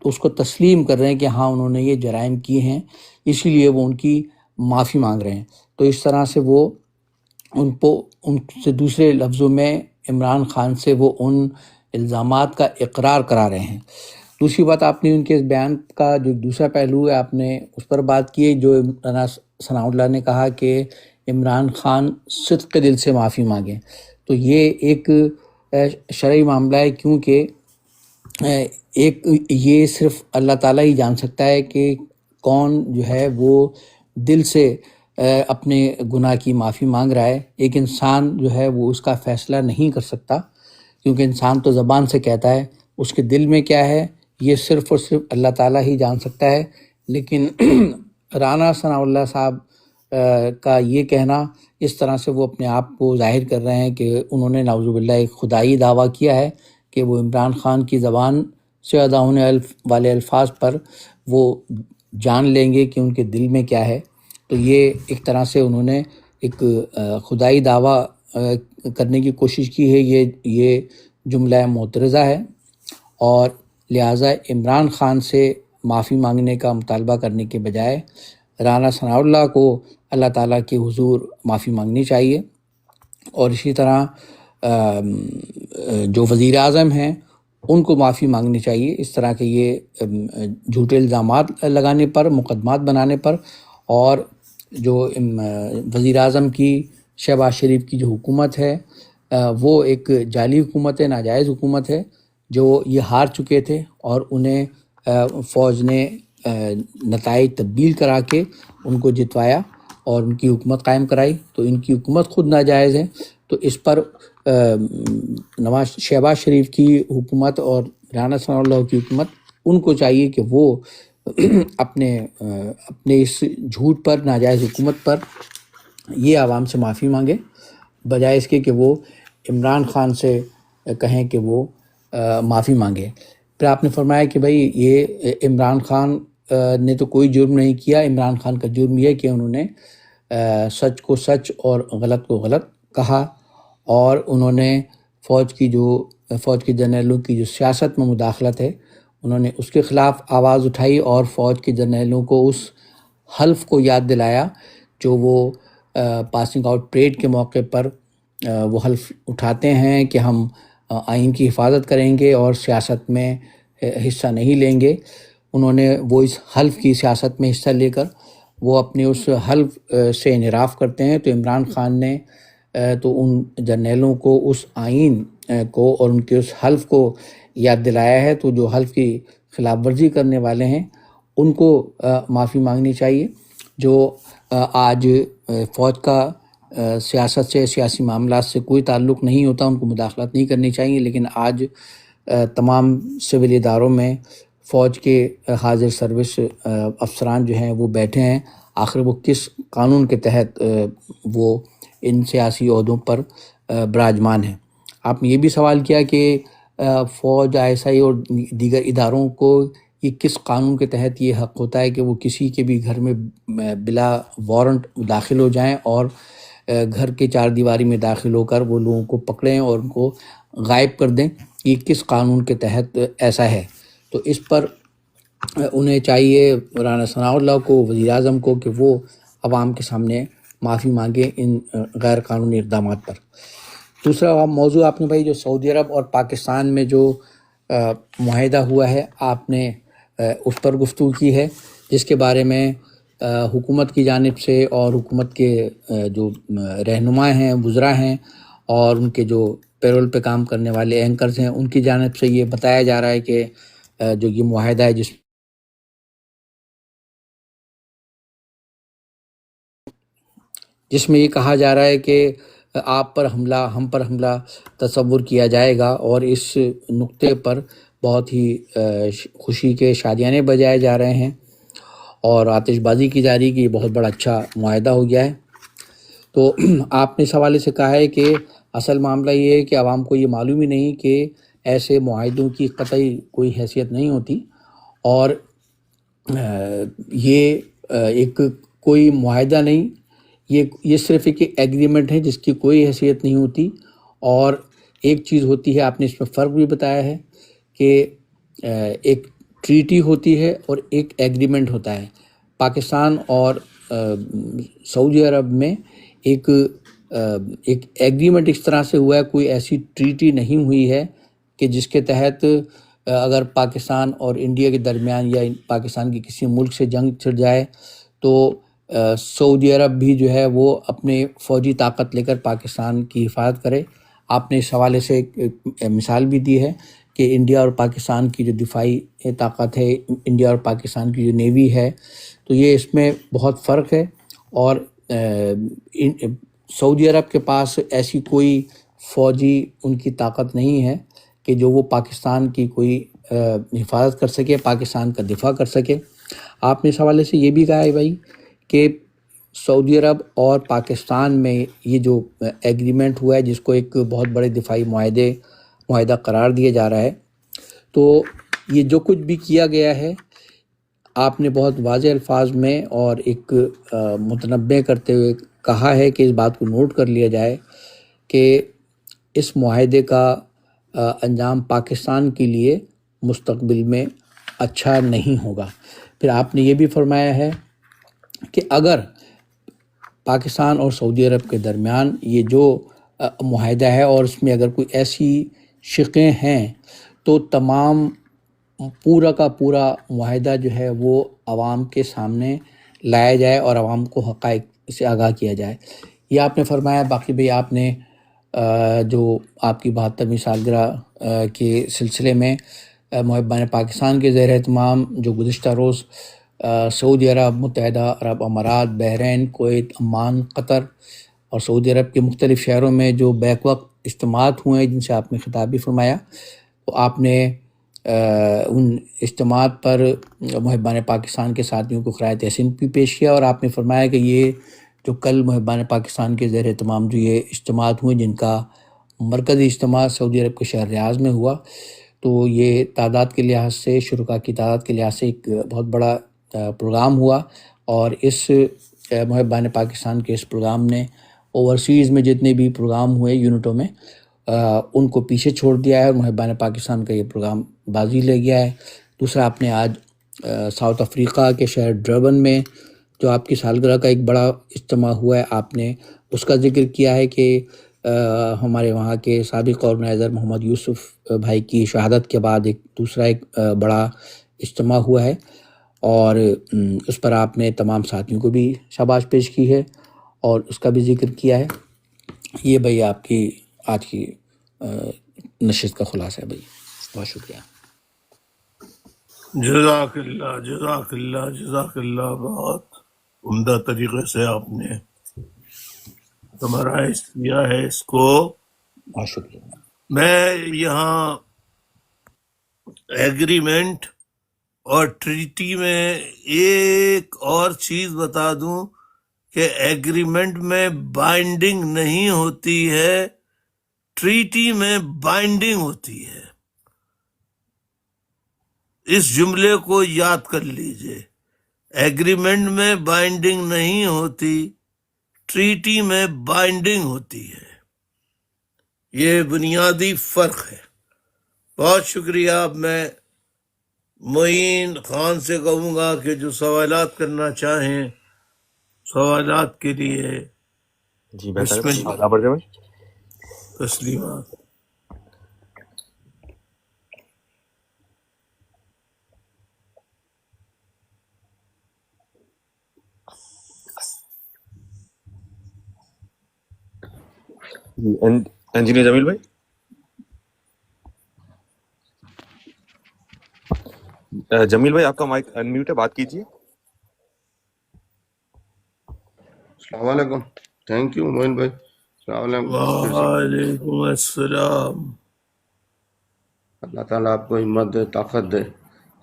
اس کو تسلیم کر رہے ہیں کہ ہاں انہوں نے یہ جرائم کیے ہیں، اسی لیے وہ ان کی معافی مانگ رہے ہیں۔ تو اس طرح سے وہ ان سے دوسرے لفظوں میں عمران خان سے وہ ان الزامات کا اقرار کرا رہے ہیں۔ دوسری بات آپ نے ان کے اس بیان کا جو دوسرا پہلو ہے آپ نے اس پر بات کی، جو رانا ثناء اللہ نے کہا کہ عمران خان صدق دل سے معافی مانگیں، تو یہ ایک شرعی معاملہ ہے، کیونکہ ایک یہ صرف اللہ تعالیٰ ہی جان سکتا ہے کہ کون جو ہے وہ دل سے اپنے گناہ کی معافی مانگ رہا ہے۔ ایک انسان جو ہے وہ اس کا فیصلہ نہیں کر سکتا، کیونکہ انسان تو زبان سے کہتا ہے، اس کے دل میں کیا ہے یہ صرف اور صرف اللہ تعالیٰ ہی جان سکتا ہے۔ لیکن رانا ثناء اللہ صاحب کا یہ کہنا، اس طرح سے وہ اپنے آپ کو ظاہر کر رہے ہیں کہ انہوں نے نعوذ باللہ ایک خدائی دعویٰ کیا ہے کہ وہ عمران خان کی زبان سے ادا ہونے والے الفاظ پر وہ جان لیں گے کہ ان کے دل میں کیا ہے۔ تو یہ ایک طرح سے انہوں نے ایک خدائی دعویٰ کرنے کی کوشش کی ہے، یہ جملہ معترضہ ہے، اور لہٰذا عمران خان سے معافی مانگنے کا مطالبہ کرنے کے بجائے رانا ثناء اللہ کو اللہ تعالیٰ کے حضور معافی مانگنی چاہیے۔ اور اسی طرح جو وزیر اعظم ہیں ان کو معافی مانگنی چاہیے، اس طرح کے یہ جھوٹے الزامات لگانے پر، مقدمات بنانے پر، اور جو وزیر اعظم کی شہباز شریف کی جو حکومت ہے وہ ایک جعلی حکومت ہے، ناجائز حکومت ہے، جو یہ ہار چکے تھے اور انہیں فوج نے نتائج تبدیل کرا کے ان کو جتوایا اور ان کی حکومت قائم کرائی۔ تو ان کی حکومت خود ناجائز ہے، تو اس پر شہباز شریف کی حکومت اور رانا ثناء اللہ کی حکومت، ان کو چاہیے کہ وہ اپنے اس جھوٹ پر، ناجائز حکومت پر یہ عوام سے معافی مانگے، بجائے اس کے کہ وہ عمران خان سے کہیں کہ وہ معافی مانگے۔ پھر آپ نے فرمایا کہ بھائی یہ عمران خان نے تو کوئی جرم نہیں کیا، عمران خان کا جرم یہ کہ انہوں نے سچ کو سچ اور غلط کو غلط کہا، اور انہوں نے فوج کے جنرلوں کی جو سیاست میں مداخلت ہے انہوں نے اس کے خلاف آواز اٹھائی، اور فوج کے جنرلوں کو اس حلف کو یاد دلایا جو وہ پاسنگ آؤٹ پریڈ کے موقع پر وہ حلف اٹھاتے ہیں کہ ہم آئین کی حفاظت کریں گے اور سیاست میں حصہ نہیں لیں گے۔ انہوں نے وہ اس حلف کی سیاست میں حصہ لے کر وہ اپنے اس حلف سے انحراف کرتے ہیں۔ تو عمران خان نے تو ان جرنیلوں کو اس آئین کو اور ان کے اس حلف کو یاد دلایا ہے، تو جو حلف کی خلاف ورزی کرنے والے ہیں ان کو معافی مانگنی چاہیے۔ جو آج فوج کا سیاست سے، سیاسی معاملات سے کوئی تعلق نہیں ہوتا، ان کو مداخلت نہیں کرنی چاہیے، لیکن آج تمام سول اداروں میں فوج کے حاضر سروس افسران جو ہیں وہ بیٹھے ہیں، آخر وہ کس قانون کے تحت وہ ان سیاسی عہدوں پر براجمان ہیں۔ آپ نے یہ بھی سوال کیا کہ فوج، ISI اور دیگر اداروں کو یہ کس قانون کے تحت یہ حق ہوتا ہے کہ وہ کسی کے بھی گھر میں بلا وارنٹ داخل ہو جائیں اور گھر کے چار دیواری میں داخل ہو کر وہ لوگوں کو پکڑیں اور ان کو غائب کر دیں، یہ کس قانون کے تحت ایسا ہے؟ تو اس پر انہیں چاہیے، رانا ثناء اللہ کو، وزیر اعظم کو، کہ وہ عوام کے سامنے معافی مانگیں ان غیر قانونی اقدامات پر۔ دوسرا موضوع آپ نے بھائی جو سعودی عرب اور پاکستان میں جو معاہدہ ہوا ہے آپ نے اس پر گفتگو کی ہے، جس کے بارے میں حکومت کی جانب سے اور حکومت کے جو رہنما ہیں، وزراء ہیں، اور ان کے جو پیرول پہ کام کرنے والے اینکرز ہیں، ان کی جانب سے یہ بتایا جا رہا ہے کہ جو یہ معاہدہ ہے جس میں یہ کہا جا رہا ہے کہ آپ پر حملہ، ہم پر حملہ تصور کیا جائے گا، اور اس نقطے پر بہت ہی خوشی کے شادیانے بجائے جا رہے ہیں اور آتش بازی کی جا رہی کہ یہ بہت بڑا اچھا معاہدہ ہو گیا ہے۔ تو آپ نے اس حوالے سے کہا ہے کہ اصل معاملہ یہ ہے کہ عوام کو یہ معلوم ہی نہیں کہ ایسے معاہدوں کی قطعی کوئی حیثیت نہیں ہوتی، اور یہ ایک کوئی معاہدہ نہیں، یہ صرف ایک ایگریمنٹ ہے جس کی کوئی حیثیت نہیں ہوتی۔ اور ایک چیز ہوتی ہے، آپ نے اس میں فرق بھی بتایا ہے کہ ایک ٹریٹی ہوتی ہے اور ایک ایگریمنٹ ہوتا ہے۔ پاکستان اور سعودی عرب میں ایک ایگریمنٹ اس طرح سے ہوا ہے، کوئی ایسی ٹریٹی نہیں ہوئی ہے کہ جس کے تحت اگر پاکستان اور انڈیا کے درمیان یا پاکستان کے کسی ملک سے جنگ چھڑ جائے تو سعودی عرب بھی جو ہے وہ اپنے فوجی طاقت لے کر پاکستان کی حفاظت کرے۔ آپ نے اس حوالے سے ایک مثال بھی دی ہے کہ انڈیا اور پاکستان کی جو دفاعی طاقت ہے، انڈیا اور پاکستان کی جو نیوی ہے، تو یہ اس میں بہت فرق ہے۔ اور سعودی عرب کے پاس ایسی کوئی فوجی ان کی طاقت نہیں ہے کہ جو وہ پاکستان کی کوئی حفاظت کر سکے، پاکستان کا دفاع کر سکے۔ آپ نے اس حوالے سے یہ بھی کہا ہے بھائی کہ سعودی عرب اور پاکستان میں یہ جو ایگریمنٹ ہوا ہے، جس کو ایک بہت بڑے دفاعی معاہدہ قرار دیا جا رہا ہے، تو یہ جو کچھ بھی کیا گیا ہے، آپ نے بہت واضح الفاظ میں اور ایک متنبع کرتے ہوئے کہا ہے کہ اس بات کو نوٹ کر لیا جائے کہ اس معاہدے کا انجام پاکستان کے لیے مستقبل میں اچھا نہیں ہوگا۔ پھر آپ نے یہ بھی فرمایا ہے کہ اگر پاکستان اور سعودی عرب کے درمیان یہ جو معاہدہ ہے اور اس میں اگر کوئی ایسی شقیں ہیں تو تمام پورا کا پورا معاہدہ جو ہے وہ عوام کے سامنے لایا جائے اور عوام کو حقائق سے آگاہ کیا جائے۔ یہ آپ نے فرمایا۔ باقی بھی آپ نے جو آپ کی 72ویں سالگرہ کے سلسلے میں محبان پاکستان کے زیر اہتمام جو گزشتہ روز سعودی عرب، متحدہ عرب امارات، بحرین، کویت، عمان، قطر اور سعودی عرب کے مختلف شہروں میں جو بیک وقت اجتماعات ہوئے ہیں جن سے آپ نے خطاب بھی فرمایا، تو آپ نے ان اجتماعات پر محبان پاکستان کے ساتھیوں کو خراج تحسین بھی پیش کیا، اور آپ نے فرمایا کہ یہ جو کل محبان پاکستان کے زیر اہتمام جو یہ اجتماعات ہوئے جن کا مرکزی اجتماع سعودی عرب کے شہر ریاض میں ہوا، تو یہ تعداد کے لحاظ سے، شرکاء کی تعداد کے لحاظ سے ایک بہت بڑا پروگرام ہوا، اور اس محبان پاکستان کے اس پروگرام نے اوورسیز میں جتنے بھی پروگرام ہوئے یونٹوں میں ان کو پیچھے چھوڑ دیا ہے، اور محبان پاکستان کا یہ پروگرام بازی لے گیا ہے۔ دوسرا، آپ نے آج ساؤتھ افریقہ کے شہر ڈربن میں جو آپ کی سالگرہ کا ایک بڑا اجتماع ہوا ہے، آپ نے اس کا ذکر کیا ہے کہ ہمارے وہاں کے سابق آرگنائزر محمد یوسف بھائی کی شہادت کے بعد دوسرا ایک بڑا اجتماع ہوا ہے، اور اس پر آپ نے تمام ساتھیوں کو بھی شاباش پیش کی ہے اور اس کا بھی ذکر کیا ہے۔ یہ بھائی آپ کی آج کی نشست کا خلاصہ ہے بھائی، بہت شکریہ۔ جزاک اللہ، جزاک اللہ، جزاک اللہ۔ بہت عمدہ طریقے سے آپ نے سمرائز کیا ہے اس کو۔ بہت شکریہ۔ میں یہاں ایگریمنٹ اور ٹریٹی میں ایک اور چیز بتا دوں کہ ایگریمنٹ میں بائنڈنگ نہیں ہوتی ہے، ٹریٹی میں بائنڈنگ ہوتی ہے۔ اس جملے کو یاد کر لیجئے، ایگریمنٹ میں بائنڈنگ نہیں ہوتی، ٹریٹی میں بائنڈنگ ہوتی ہے۔ یہ بنیادی فرق ہے۔ بہت شکریہ۔ اب میں معین خان سے کہوں گا کہ جو سوالات کرنا چاہیں سوالات کے لیے جی بہتر بسم ہے، اللہ، آپ پڑھ دیں بھائی۔ تسلیمات۔ جی انجینئر جمیل بھائی، جمیل بھائی آپ کا مائک انمیوٹ ہے، بات کیجیے۔ السلام علیکم، تھینک یو موین بھائی۔ السلام علیکم مفتی صاحب. وعلیکم السلام. اللہ تعالیٰ آپ کو ہمت دے، طاقت دے،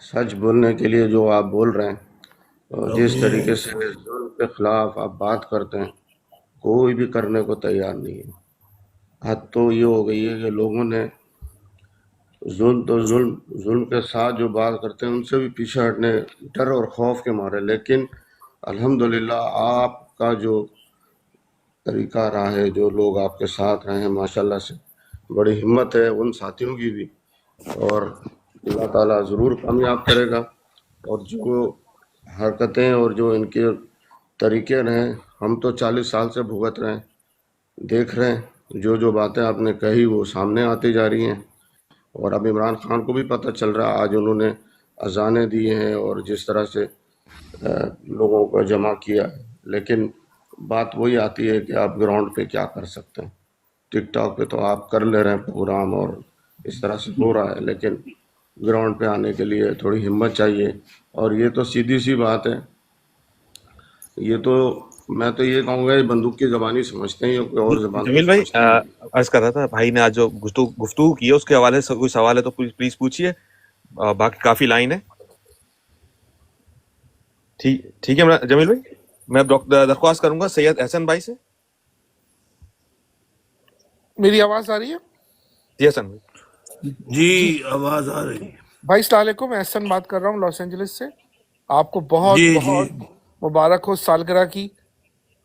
سچ بولنے کے لیے جو آپ بول رہے ہیں اور جس آمین. طریقے سے ظلم کے خلاف آپ بات کرتے ہیں، کوئی بھی کرنے کو تیار نہیں ہے. حد تو یہ ہو گئی ہے کہ لوگوں نے ظلم کے ساتھ جو بات کرتے ہیں ان سے بھی پیچھے ہٹنے، ڈر اور خوف کے مارے. لیکن الحمدللہ آپ کا جو طریقہ رہا ہے، جو لوگ آپ کے ساتھ رہے ہیں، ماشاءاللہ سے بڑی ہمت ہے ان ساتھیوں کی بھی، اور اللہ تعالیٰ ضرور کامیاب کرے گا. اور جو حرکتیں اور جو ان کے طریقے رہے، ہم تو 40 سال سے بھگت رہے ہیں، دیکھ رہے ہیں جو باتیں آپ نے کہی وہ سامنے آتی جا رہی ہیں. اور اب عمران خان کو بھی پتہ چل رہا ہے، آج انہوں نے اذانیں دی ہیں اور جس طرح سے لوگوں کو جمع کیا ہے. لیکن بات وہی آتی ہے کہ آپ گراؤنڈ پہ کیا کر سکتے ہیں. ٹک ٹاک پہ تو آپ کر لے رہے ہیں پروگرام اور اس طرح سے ہو رہا ہے، لیکن گراؤنڈ پہ آنے کے لیے تھوڑی ہمت چاہیے. اور یہ تو سیدھی سی بات ہے، یہ تو میں تو یہ کہوں گا یہ بندوق کی زبانی سمجھتے ہیں، کوئی اور زبان تو جمیل بھائی سمجھتے ہی نہیں. عرض کر رہا تھا بھائی نے آج جو گفتگو کی ہے اس کے حوالے سے کوئی سوال ہے تو پلیز پوچھیے. باقی کافی لائن ہے. ٹھیک ہے جمیل بھائی، میں درخواست کروں گا سید احسن بھائی سے. میری آواز آ رہی ہے؟ جی احسن بھائی. جی جی آواز آ رہی ہے. بھائی السلام علیکم، احسن بات کر رہا ہوں لاس اینجلس سے. آپ کو بہت جی بہت مبارک ہو سالگرہ کی.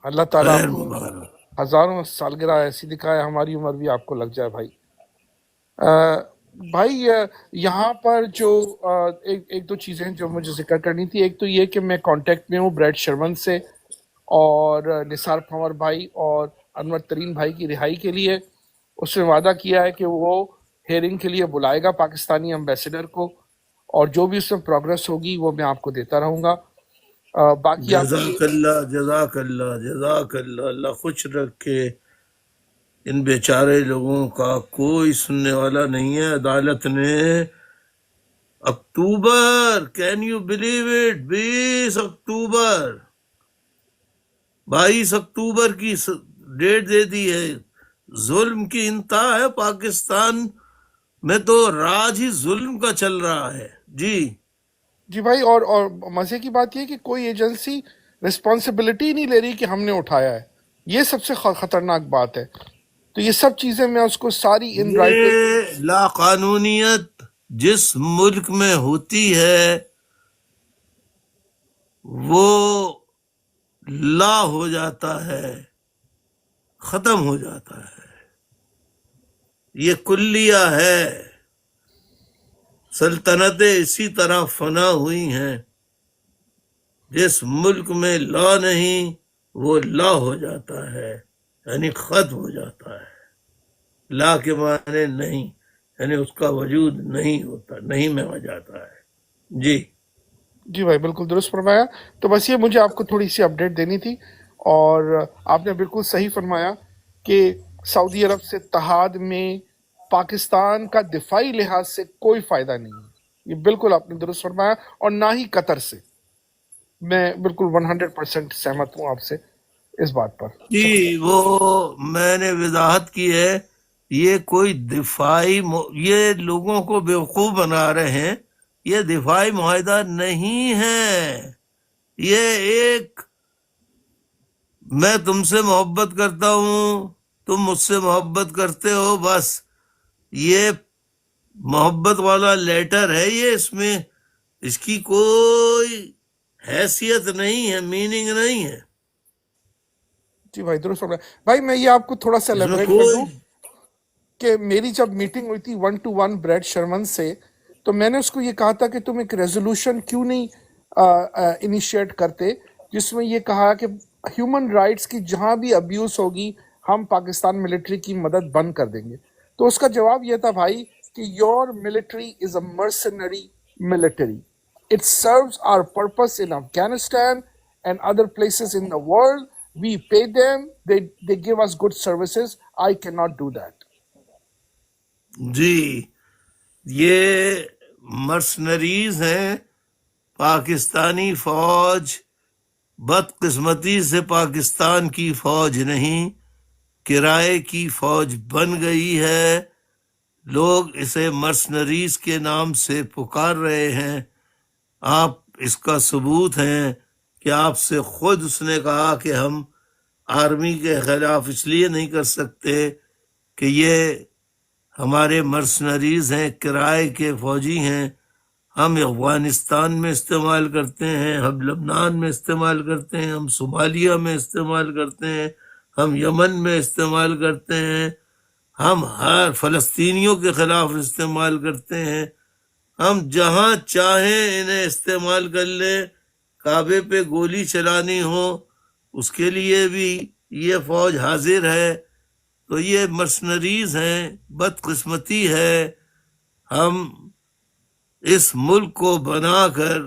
اللہ تعالیٰ خیر آپ کو مبارک. ہزاروں سالگرہ ایسی دکھائے، ہماری عمر بھی آپ کو لگ جائے بھائی. بھائی یہاں پر جو ایک دو چیزیں جو مجھے ذکر کرنی تھی. ایک تو یہ کہ میں کانٹیکٹ میں ہوں بریڈ شرمن سے اور نثار پھنور بھائی اور انور ترین بھائی کی رہائی کے لیے. اس نے وعدہ کیا ہے کہ وہ ہیئرنگ کے لیے بلائے گا پاکستانی ایمبیسڈر کو، اور جو بھی اس میں پروگرس ہوگی وہ میں آپ کو دیتا رہوں گا. باقی آپ کی جزاک اللہ جزاک اللہ جزاک اللہ. اللہ خوش رکھے. ان بیچارے لوگوں کا کوئی سننے والا نہیں ہے. عدالت نے اکتوبر، کین یو بلیو اٹ، 20 اکتوبر 22 اکتوبر کی ڈیٹ دے دی ہے. ظلم کی انتہا ہے. پاکستان میں تو راج ہی ظلم کا چل رہا ہے. جی بھائی، اور مزے کی بات یہ کہ کوئی ایجنسی رسپانسبلٹی نہیں لے رہی کہ ہم نے اٹھایا ہے. یہ سب سے خطرناک بات ہے. تو یہ سب چیزیں میں اس کو ساری ان رائٹنگ. یہ لا قانونیت جس ملک میں ہوتی ہے وہ لا ہو جاتا ہے، ختم ہو جاتا ہے. یہ کلیہ ہے. سلطنتیں اسی طرح فنا ہوئی ہیں. جس ملک میں لا نہیں وہ لا ہو جاتا ہے، یعنی ختم ہو جاتا ہے. لا کے معنی نہیں، یعنی اس کا وجود نہیں ہوتا، نہیں میں ہو جاتا ہے. جی بھائی بالکل درست فرمایا. تو بس یہ مجھے آپ کو تھوڑی سی اپڈیٹ دینی تھی. اور آپ نے بالکل صحیح فرمایا کہ سعودی عرب سے اتحاد میں پاکستان کا دفاعی لحاظ سے کوئی فائدہ نہیں ہے. یہ بالکل آپ نے درست فرمایا. اور نہ ہی قطر سے. میں بالکل 100% سہمت ہوں آپ سے اس بات پر. جی وہ میں نے وضاحت کی ہے. یہ کوئی دفاعی یہ لوگوں کو بیوقوف بنا رہے ہیں. یہ دفاعی معاہدہ نہیں ہے. یہ ایک میں تم سے محبت کرتا ہوں، تم مجھ سے محبت کرتے ہو، بس یہ محبت والا لیٹر ہے. یہ اس میں اس کی کوئی حیثیت نہیں ہے، میننگ نہیں ہے. جی بھائی درست فرمایا. بھائی میں یہ آپ کو تھوڑا سا اس میں ایلیبریٹ کر دوں کوئی کہ میری جب میٹنگ ہوئی تھی 1-to-1 بریڈ شرمن سے، تو میں نے اس کو یہ کہا تھا کہ تم ایک ریزولوشن کیوں نہیں انیشیٹ کرتے جس میں یہ کہا کہ ہیومن رائٹس کی جہاں بھی ابیوز ہوگی ہم پاکستان ملٹری کی مدد بند کر دیں گے. تو اس کا جواب یہ تھا بھائی کہ your military is a mercenary military. It serves our purpose in Afghanistan and other places in the world. We pay them, they give us good services. I cannot do that. جی یہ مرسنریز ہیں. پاکستانی فوج بدقسمتی سے پاکستان کی فوج نہیں. کرائے کی فوج بن گئی ہے. لوگ اسے مرسنریز کے نام سے پکار رہے ہیں. آپ اس کا ثبوت ہیں کہ آپ سے خود اس نے کہا کہ ہم آرمی کے خلاف اس لیے نہیں کر سکتے کہ یہ ہمارے مرسنریز ہیں، کرائے کے فوجی ہیں. ہم افغانستان میں استعمال کرتے ہیں، ہم لبنان میں استعمال کرتے ہیں، ہم صومالیہ میں استعمال کرتے ہیں، ہم یمن میں استعمال کرتے ہیں، ہم ہر فلسطینیوں کے خلاف استعمال کرتے ہیں. ہم جہاں چاہیں انہیں استعمال کر لیں. کعبے پہ گولی چلانی ہو اس کے لیے بھی یہ فوج حاضر ہے. تو یہ مرسنریز ہیں. بدقسمتی ہے ہم اس ملک کو بنا کر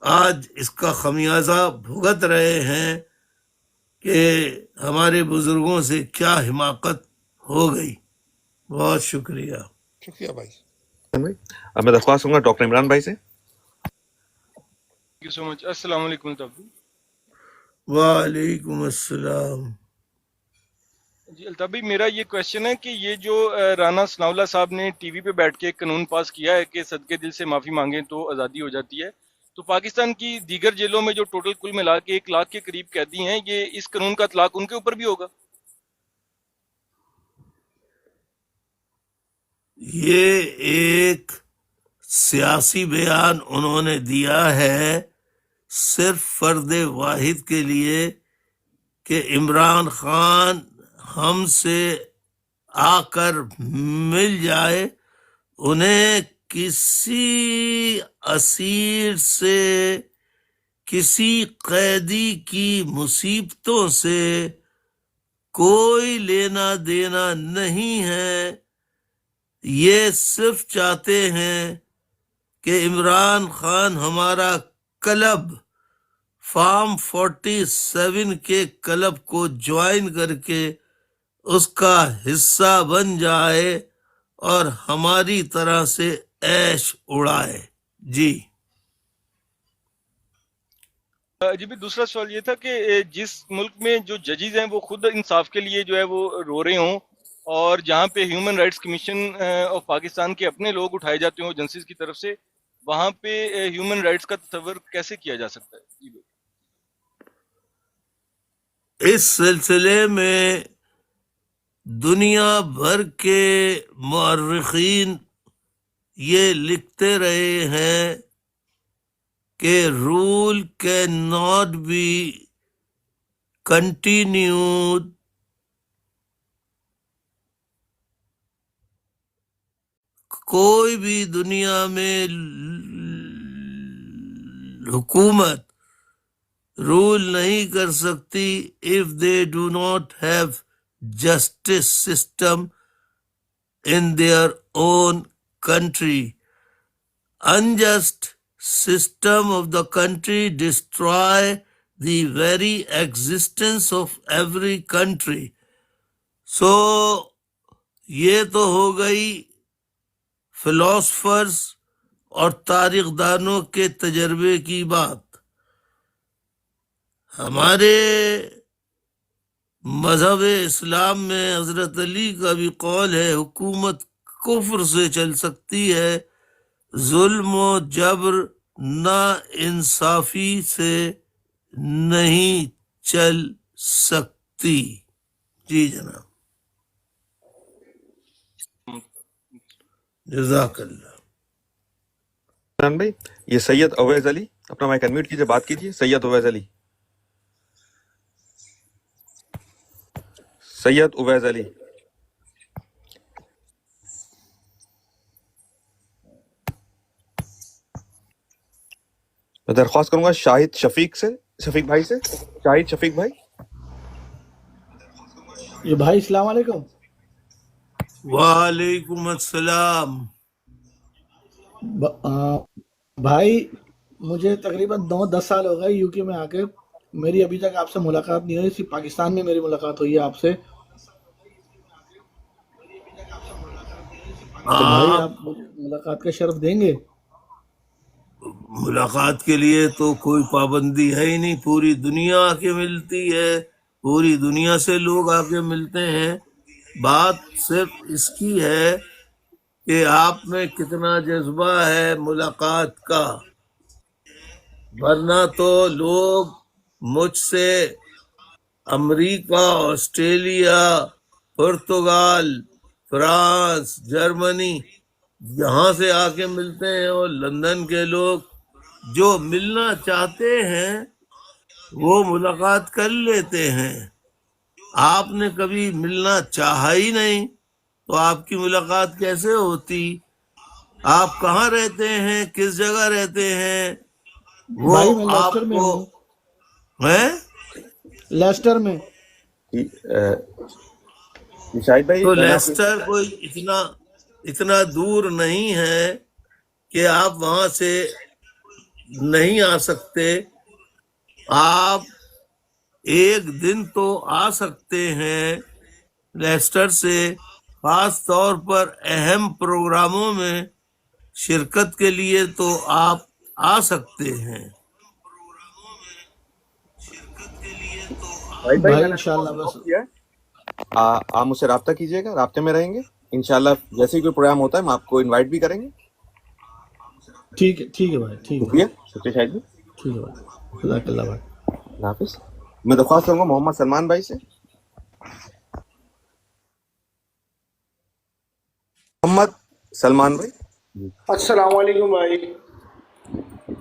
آج اس کا خمیازہ بھگت رہے ہیں کہ ہمارے بزرگوں سے کیا حماقت ہو گئی. بہت شکریہ. شکریہ بھائی. بھائی اب میں درخواست کروں گا ڈاکٹر عمران بھائی سے. تھینک یو سو مچ. السلام علیکم الطاف بھائی. وعلیکم السلام. جی الطاف بھائی میرا یہ کویشچن ہے کہ یہ جو رانا ثناء اللہ صاحب نے ٹی وی پہ بیٹھ کے ایک قانون پاس کیا ہے کہ صدقے دل سے معافی مانگیں تو آزادی ہو جاتی ہے، تو پاکستان کی دیگر جیلوں میں جو ٹوٹل کل ملا کے 1 لاکھ کے قریب قیدی ہیں، یہ اس قانون کا اطلاق ان کے اوپر بھی ہوگا؟ یہ ایک سیاسی بیان انہوں نے دیا ہے صرف فرد واحد کے لیے کہ عمران خان ہم سے آ کر مل جائے. انہیں کسی اسیر سے، کسی قیدی کی مصیبتوں سے کوئی لینا دینا نہیں ہے. یہ صرف چاہتے ہیں کہ عمران خان ہمارا کلب فارم 47 کے کلب کو جوائن کر کے اس کا حصہ بن جائے اور ہماری طرح سے عیش اڑائے. جی جی بھی دوسرا سوال یہ تھا کہ جس ملک میں جو ججز ہیں وہ خود انصاف کے لیے جو ہے وہ رو رہے ہوں، اور جہاں پہ human rights commission of Pakistan کے اپنے لوگ اٹھائے جاتے ہوں ایجنسیز کی طرف سے، وہاں پہ ہیومن رائٹس کا تصور کیسے کیا جا سکتا ہے؟ جی بھائی. اس سلسلے میں دنیا بھر کے مورخین یہ لکھتے رہے ہیں کہ rule can not be continued کوئی بھی دنیا میں حکومت رول نہیں کر سکتی if they do not have justice system in their own country. Unjust system of the country destroy the very existence of every country. So یہ تو ہو گئی فلاسفرز اور تاریخ دانوں کے تجربے کی بات. ہمارے مذہب اسلام میں حضرت علی کا بھی قول ہے حکومت کفر سے چل سکتی ہے، ظلم و جبر نا انصافی سے نہیں چل سکتی. جی جناب. جزاک اللہ. عمران بھائی یہ سید اویز علی، اپنا مائک انمیوٹ کیجئے، بات کیجئے. سید اویز علی. سید اویز علی. میں درخواست کروں گا شاہد شفیق سے، شفیق بھائی سے. شاہد شفیق بھائی. یہ بھائی السلام علیکم. وعلیکم السلام. بھائی مجھے تقریباً 9-10 سال ہو گئے یو کے میں آ کے، میری ابھی تک آپ سے ملاقات نہیں ہوئی، صرف پاکستان میں میری ملاقات ہوئی ہے آپ سے. تو بھائی آپ آپ مجھے ملاقات کا شرف دیں گے؟ ملاقات کے لیے تو کوئی پابندی ہے ہی نہیں، پوری دنیا آ کے ملتی ہے، پوری دنیا سے لوگ آ کے ملتے ہیں. بات صرف اس کی ہے کہ آپ میں کتنا جذبہ ہے ملاقات کا، ورنہ تو لوگ مجھ سے امریکہ، آسٹریلیا، پرتگال، فرانس، جرمنی یہاں سے آ کے ملتے ہیں، اور لندن کے لوگ جو ملنا چاہتے ہیں وہ ملاقات کر لیتے ہیں. آپ نے کبھی ملنا چاہا ہی نہیں تو آپ کی ملاقات کیسے ہوتی؟ آپ کہاں رہتے ہیں، کس جگہ رہتے ہیں، وہ بھائی میں آپ لیسٹر میں کو ہوں، ہے. لیسٹر میں. شاہد بھائی تو میں نے آپ لیسٹر کوئی اتنا دور نہیں ہے کہ آپ وہاں سے نہیں آ سکتے. آپ ایک دن تو آ سکتے ہیں لیسٹر سے، خاص طور پر اہم پروگراموں میں شرکت کے لیے تو آپ آ سکتے ہیں. شاہد بھائی بھائی میں نے آپ کو انشاءاللہ بس بلاک کیا ہے، آپ مجھ سے رابطہ کیجیے گا، رابطے میں رہیں گے انشاءاللہ. جیسے ہی کوئی پروگرام ہوتا ہے ہم آپ کو انوائٹ بھی کریں گے. ٹھیک ہے بھائی، ٹھیک ہے، شکریہ شکریہ شاہد بھائی. ٹھیک ہے بھائی، جزاک اللہ بھائی. اللہ حافظ. میں درخواست کروں گا محمد سلمان بھائی سے. محمد سلمان بھائی. السلام علیکم بھائی.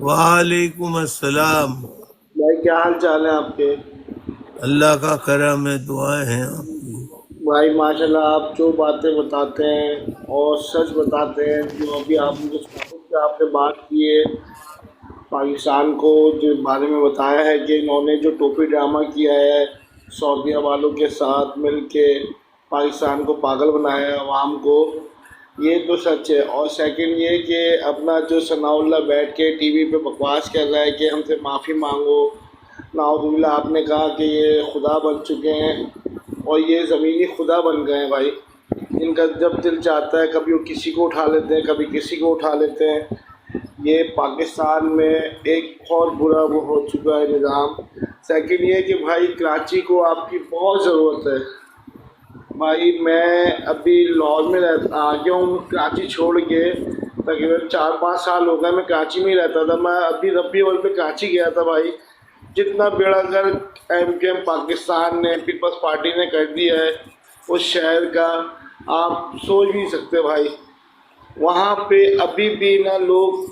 وعلیکم السلام. بھائی کیا حال چال ہے آپ کے؟ اللہ کا کرم ہے، دعائیں ہیں آپ کی. بھائی ماشاءاللہ آپ جو باتیں بتاتے ہیں اور سچ بتاتے ہیں، جو ابھی آپ نے آپ نے بات کی ہے پاکستان کو جو بارے میں بتایا ہے کہ انہوں نے جو ٹوپی ڈرامہ کیا ہے سعودیہ والوں کے ساتھ مل کے پاکستان کو پاگل بنایا ہے عوام کو، یہ تو سچ ہے. اور سیکنڈ یہ کہ اپنا جو ثناء اللہ بیٹھ کے ٹی وی پہ بکواس کر رہا ہے کہ ہم سے معافی مانگو، نعوذ باللہ آپ نے کہا کہ یہ خدا بن چکے ہیں اور یہ زمینی خدا بن گئے ہیں. بھائی ان کا جب دل چاہتا ہے کبھی وہ کسی کو اٹھا لیتے ہیں، کبھی کسی کو اٹھا لیتے ہیں. یہ پاکستان میں ایک بہت برا وہ ہو چکا ہے نظام. سیکنڈ یہ کہ بھائی کراچی کو آپ کی بہت ضرورت ہے. بھائی میں ابھی لاہور میں آ گیا ہوں کراچی چھوڑ کے، تقریباً 4-5 سال ہو گئے میں کراچی میں ہی رہتا تھا. میں ابھی ربی اول پہ کراچی گیا تھا. بھائی جتنا بیڑا گر ایم کے ایم پاکستان نے، پیپلز پارٹی نے کر دیا ہے اس شہر کا، آپ سوچ بھی نہیں سکتے. بھائی وہاں پہ ابھی بھی نہ لوگ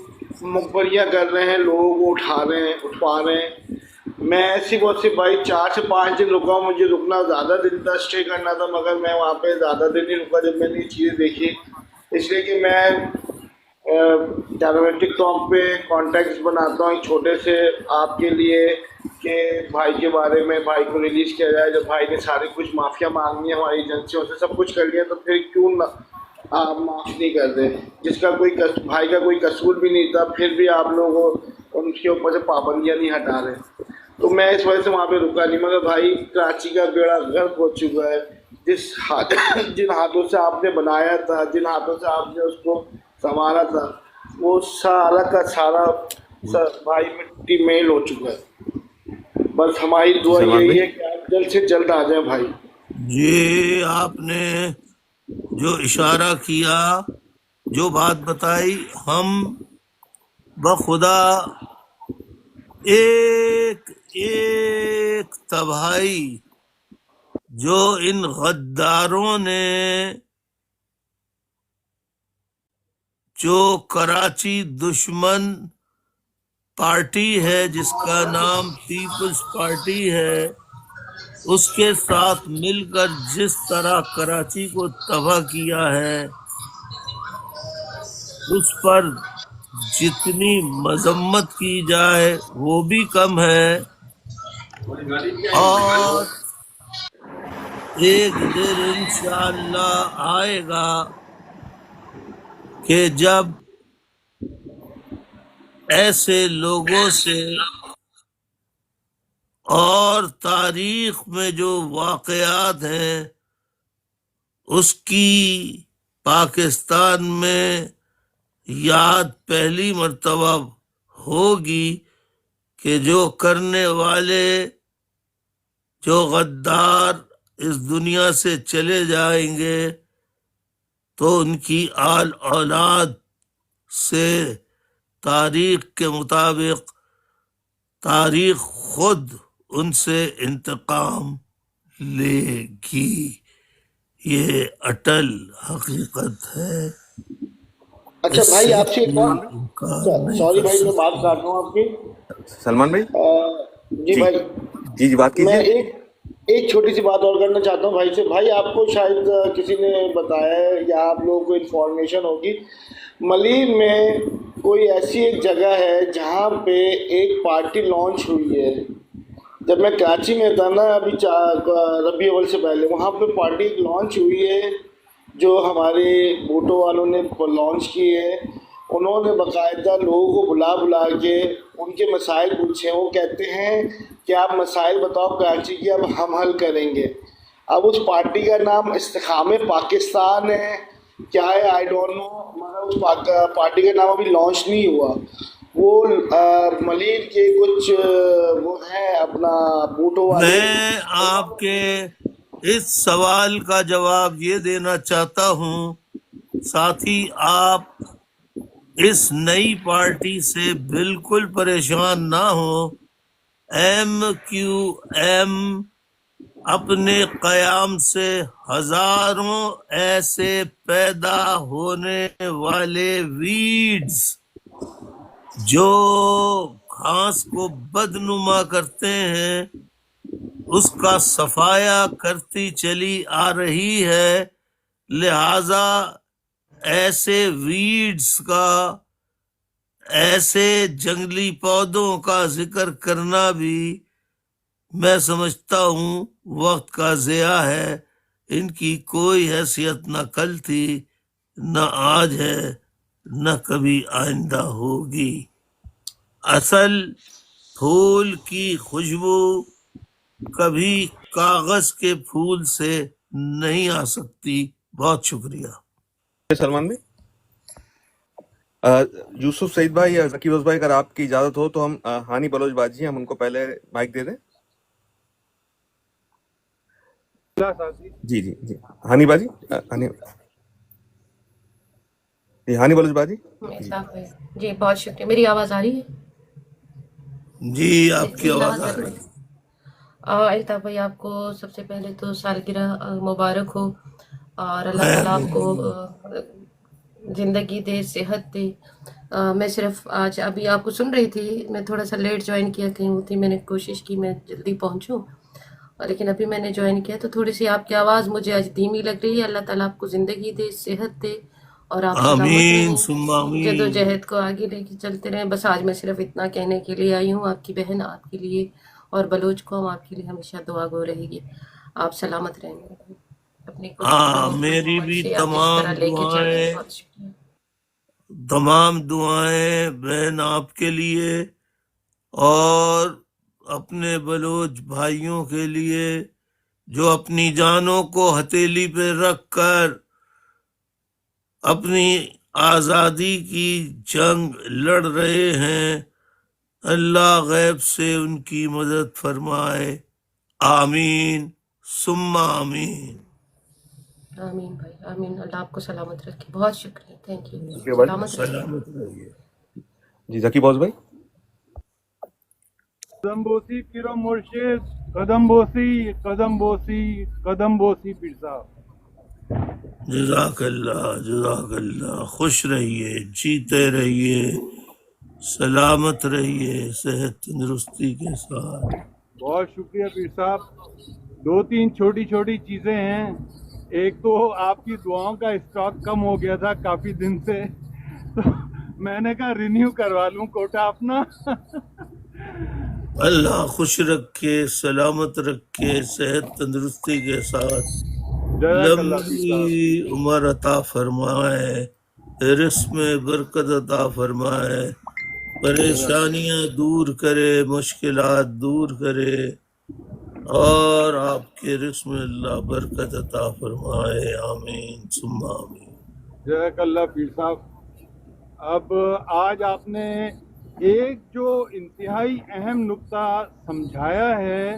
مقبریاں کر رہے ہیں، لوگوں کو اٹھوا رہے ہیں. میں ایسی بہت سی بھائی 4 سے 5 دن رکا ہوں. مجھے رکنا زیادہ دن تھا، اسٹے کرنا تھا، مگر میں وہاں پہ زیادہ دن نہیں رکا جب میں نے یہ چیزیں دیکھی. اس لیے کہ میں ٹیلیمیٹرک ٹاک پہ کانٹیکٹس بناتا ہوں ایک چھوٹے سے آپ کے لیے کہ بھائی کے بارے میں بھائی کو ریلیز کیا جائے. جب بھائی نے سارے کچھ معافیاں مانگنی ہے ہماری ایجنسیوں سے، سب کچھ کر لیا، تو پھر کیوں نہ آپ معاف نہیں کرتے؟ جس کا کوئی بھائی کا کوئی قصور بھی نہیں تھا، پھر بھی آپ لوگوں ان کے اوپر سے پابندیاں نہیں ہٹا رہے. تو میں اس وجہ سے وہاں پہ رکا نہیں. مگر بھائی کراچی کا بیڑا غرق ہو چکا ہے. جن ہاتھوں سے آپ نے بنایا تھا، جن ہاتھوں سے آپ نے اس کو سنوارا تھا، وہ سارا کا سارا بھائی مٹی میل ہو چکا ہے. بس ہماری دعا سلمان یہی بھائی. ہے کہ آپ جلد سے جلد آ جائیں. بھائی یہ آپ نے جو اشارہ کیا، جو بات بتائی، ہم بخدا ایک تباہی جو ان غداروں نے، جو کراچی دشمن پارٹی ہے جس کا نام پیپلز پارٹی ہے، اس کے ساتھ مل کر جس طرح کراچی کو تباہ کیا ہے، اس پر جتنی مذمت کی جائے وہ بھی کم ہے. اور ایک دن انشاءاللہ آئے گا کہ جب ایسے لوگوں سے، اور تاریخ میں جو واقعات ہیں اس کی پاکستان میں یاد پہلی مرتبہ ہوگی کہ جو کرنے والے جو غدار اس دنیا سے چلے جائیں گے تو ان کی آل اولاد سے تاریخ کے مطابق تاریخ خود ان سے انتقام لے گی. یہ اٹل حقیقت ہے. اچھا اس بھائی سے آپ سے ایک اور کوئی انکار نہیں سوری کر بھائی میں بات سکتا. کر رہا ہوں آپ کی. سلمان بھائی. جی جی بھائی جی بات میں کیجیے. ایک چھوٹی سی بات اور کرنا چاہتا ہوں بھائی سے. بھائی آپ کو شاید کسی نے بتایا ہے یا آپ لوگوں کو انفارمیشن ہوگی، ملیل میں کوئی ایسی ایک جگہ ہے جہاں پہ ایک پارٹی لانچ ہوئی ہے. جب میں کراچی میں تھا نا ابھی ربیع اول سے پہلے، وہاں پہ پارٹی لانچ ہوئی ہے جو ہمارے بھوٹو والوں نے لانچ کی ہے. انہوں نے باقاعدہ لوگوں کو بلا کے ان کے مسائل پوچھے. وہ کہتے ہیں کہ آپ مسائل بتاؤ کراچی کی، اب ہم حل کریں گے. اب اس پارٹی کا نام استحکام پاکستان ہے کیا ہے آئی ڈونٹ نو، مگر اس پارٹی کا نام ابھی لانچ نہیں ہوا. وہ ملیل کے کچھ وہ ہیں اپنا بوٹو والے. میں آپ کے اس سوال کا جواب یہ دینا چاہتا ہوں، ساتھی آپ اس نئی پارٹی سے بالکل پریشان نہ ہو. ایم کیو ایم اپنے قیام سے ہزاروں ایسے پیدا ہونے والے ویڈز جو گھاس کو بدنما کرتے ہیں اس کا صفایا کرتی چلی آ رہی ہے. لہذا ایسے ویڈز کا، ایسے جنگلی پودوں کا ذکر کرنا بھی میں سمجھتا ہوں وقت کا ضیاع ہے. ان کی کوئی حیثیت نہ کل تھی، نہ آج ہے، نہ کبھی آئندہ ہوگی. اصل پھول کی خوشبو کبھی کاغذ کے پھول سے نہیں آ سکتی. بہت شکریہ. سلمان بھائی. یوسف سعید بھائی یا ذکی بخش بھائی، اگر آپ کی اجازت ہو تو ہم ہانی بلوچ باجی ہیں، ہم ان کو پہلے مائک دے دیں. جی جی جی ہانی باجی. ہانی بلوچ باجی. جی بہت شکریہ. میری آواز آ رہی ہے؟ جی آپ بسم کی اللہ آواز آ رہی ہے. الطاف بھائی آپ کو سب سے پہلے تو سالگرہ مبارک ہو، اور اللہ تعالیٰ آپ کو زندگی دے، صحت دے. میں صرف آج ابھی آپ کو سن رہی تھی، میں تھوڑا سا لیٹ جوائن کیا، کہیں ہوتی میں نے کوشش کی میں جلدی پہنچوں، لیکن ابھی میں نے جوائن کیا تو تھوڑی سی آپ کی آواز مجھے آج دھیمی لگ رہی ہے. اللہ تعالیٰ آپ کو زندگی دے، صحت دے، اور آپ سلامت آمین رہیں، ثم جد و آمین. جہد کو آگے لے کے چلتے رہیں. بس آج میں صرف اتنا کہنے کے لیے آئی ہوں. آپ کی بہن آپ کے لیے اور بلوچ قوم آپ کے لیے ہمیشہ دعا گو رہے گی. آپ سلامت رہیں گے، اپنی میری بھی سے آپ اس تمام طرح لے کے چل رہے ہیں. دعائیں، بہت شکریہ. تمام دعائیں بہن آپ کے لیے اور اپنے بلوچ بھائیوں کے لیے جو اپنی جانوں کو ہتھیلی پہ رکھ کر اپنی آزادی کی جنگ لڑ رہے ہیں. اللہ غیب سے ان کی مدد فرمائے. آمین ثم آمین. آمین بھائی، آمین. اللہ آپ کو سلامت رکھے. بہت شکریہ. Thank you. شکریہ بھائی. سلامت رہیے. سلامت رہیے. جی ذکی بخش بھائی. قدم بوسی پیرو مرشد، قدم بوسی، قدم بوسی، قدم بوسی پیر صاحب. جزاک اللہ، جزاک اللہ. خوش رہیے، جیتے رہیے، سلامت رہیے، صحت تندرستی کے ساتھ. بہت شکریہ پیر صاحب. دو تین چھوٹی چھوٹی چیزیں ہیں. ایک تو آپ کی دعاؤں کا اسٹاک کم ہو گیا تھا کافی دن سے، تو میں نے کہا رینیو کروا لوں کوٹا اپنا. اللہ خوش رکھے، سلامت رکھے، صحت تندرستی کے ساتھ جزاک اللہ پیر لمبی صاحب. عمر عطا فرمائے، رزق میں برکت عطا فرمائے، پریشانیاں دور کرے، مشکلات دور کرے، اور آپ کے رزق میں اللہ برکت عطا فرمائے. آمین ثم آمین. جزاک اللہ پیر صاحب. اب آج آپ نے ایک جو انتہائی اہم نقطہ سمجھایا ہے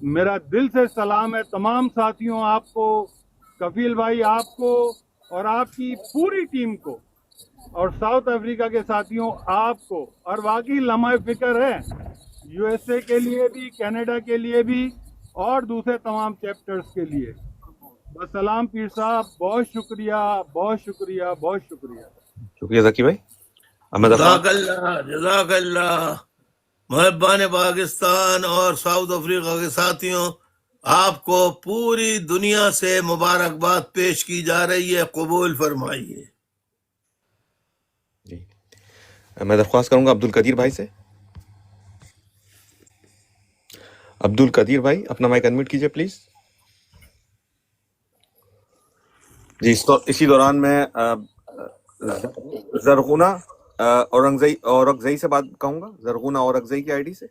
میرا دل سے سلام ہے تمام ساتھیوں، آپ کو، کفیل بھائی آپ کو اور آپ کی پوری ٹیم کو، اور ساؤتھ افریقہ کے ساتھیوں آپ کو، اور واقعی لمحہ فکر ہے یو ایس اے کے لیے بھی، کینیڈا کے لیے بھی، اور دوسرے تمام چیپٹرز کے لیے۔ بس سلام پیر صاحب، بہت شکریہ، بہت شکریہ، بہت شکریہ۔ شکریہ ذکی بھائی۔ اب میں جزاک درخواست اللہ، جزاک اللہ۔ محبان پاکستان اور ساؤتھ افریقہ کے ساتھیوں، آپ کو پوری دنیا سے مبارکباد پیش کی جا رہی ہے، قبول فرمائیے۔ جی میں درخواست کروں گا عبد القدیر بھائی سے۔ عبد القدیر بھائی اپنا مائک انمیوٹ کیجئے پلیز۔ جی اسی دوران میں زرغونہ اورکزئی سے بات کہوں گا، زرغونہ اورکزئی کی آئی ڈی سے۔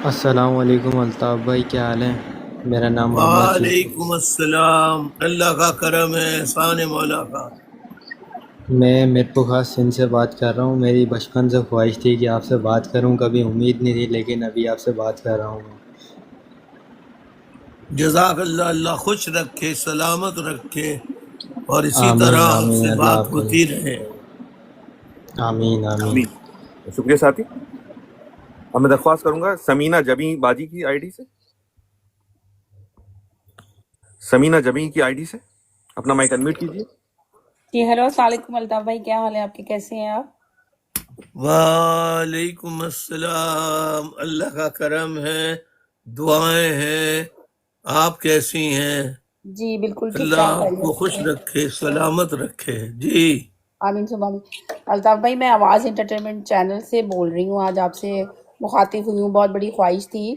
السلام علیکم الطاف بھائی، کیا حال ہے؟ میرا نام محمد وعلیکم السلام، اللہ کا کرم ہے، احسان مولا کا۔ میں میرپور خاص سندھ سے بات کر رہا ہوں۔ میری بچپن سے خواہش تھی کہ آپ سے بات کروں، کبھی امید نہیں تھی، لیکن ابھی آپ سے بات کر رہا ہوں۔ جزاک اللہ، اللہ خوش رکھے، سلامت رکھے، اور اسی آمین طرح آپ آمین، سے اللہ بات حافظ۔ ہوتی رہے۔ آمین آمین۔ آمین، شکریہ ساتھی۔ اب میں درخواست کروں گا سمینہ جبیں باجی کی آئی ڈی سے۔ سمینہ جبیں کی آئی ڈی سے اپنا مائک انمیوٹ کیجیے۔ جی ہیلو، السلام علیکم الطاف بھائی، کیا حال ہے آپ کے؟ کیسے ہیں آپ؟ وعلیکم السلام، اللہ کا کرم ہے، دعائیں ہیں، آپ کیسی ہیں؟ جی بالکل ٹھیک اللہ ٹھاک، آپ کو خیریت خوش سے۔ رکھے، سلامت رکھے۔ جی آمین ثم آمین۔ الطاف بھائی، میں آواز انٹرٹینمنٹ چینل سے بول رہی ہوں، آج آپ سے مخاطب ہوئی ہوں۔ بہت بڑی خواہش تھی،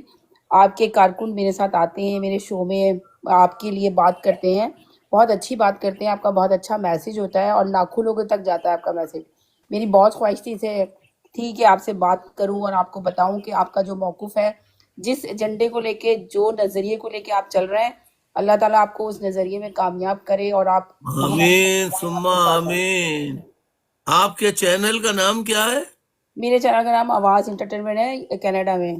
آپ کے کارکن میرے ساتھ آتے ہیں، میرے شو میں آپ کے لیے بات کرتے ہیں، بہت اچھی بات کرتے ہیں، آپ کا بہت اچھا میسج ہوتا ہے اور لاکھوں لوگوں تک جاتا ہے آپ کا میسج۔ میری بہت خواہش تھی کہ آپ سے بات کروں اور آپ کو بتاؤں کہ آپ کا جو موقف ہے، جس ایجنڈے کو لے کے، جو نظریے کو لے کے آپ چل رہے ہیں، اللہ تعالیٰ آپ کو اس نظریے میں کامیاب کرے اور آپ آمین ثم آمین۔ آپ کے چینل کا نام کیا ہے؟ میرے چینل کا نام آواز انٹرٹینمنٹ ہے، کینیڈا میں،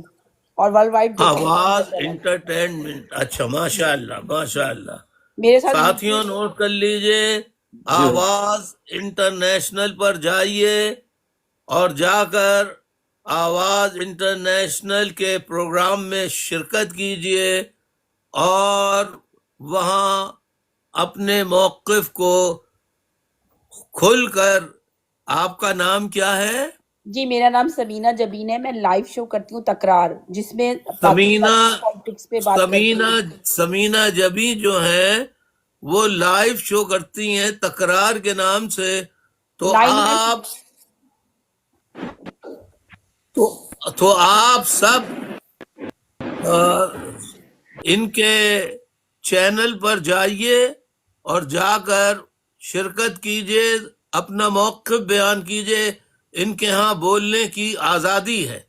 اور ورلڈ وائڈ دیکھیں گے آواز میرا چینل۔ انٹرٹینمنٹ، اچھا، ماشاء اللہ، ماشاء اللہ۔ میرے ساتھ ساتھیوں نوٹ کر لیجئے، آواز انٹرنیشنل پر جائیے اور جا کر آواز انٹرنیشنل کے پروگرام میں شرکت کیجئے اور وہاں اپنے موقف کو کھل کر، آپ کا نام کیا ہے؟ جی میرا نام سمینہ جبین ہے، میں لائیو شو کرتی ہوں تکرار، جس میں سمینہ پالیٹکس پہ بات کرتی ہوں۔ سمینہ جبی جو ہیں وہ لائیو شو کرتی ہیں تکرار کے نام سے، تو آپ سب ان کے چینل پر جائیے اور جا کر شرکت کیجئے، اپنا موقف بیان کیجئے، ان کے ہاں بولنے کی آزادی ہے۔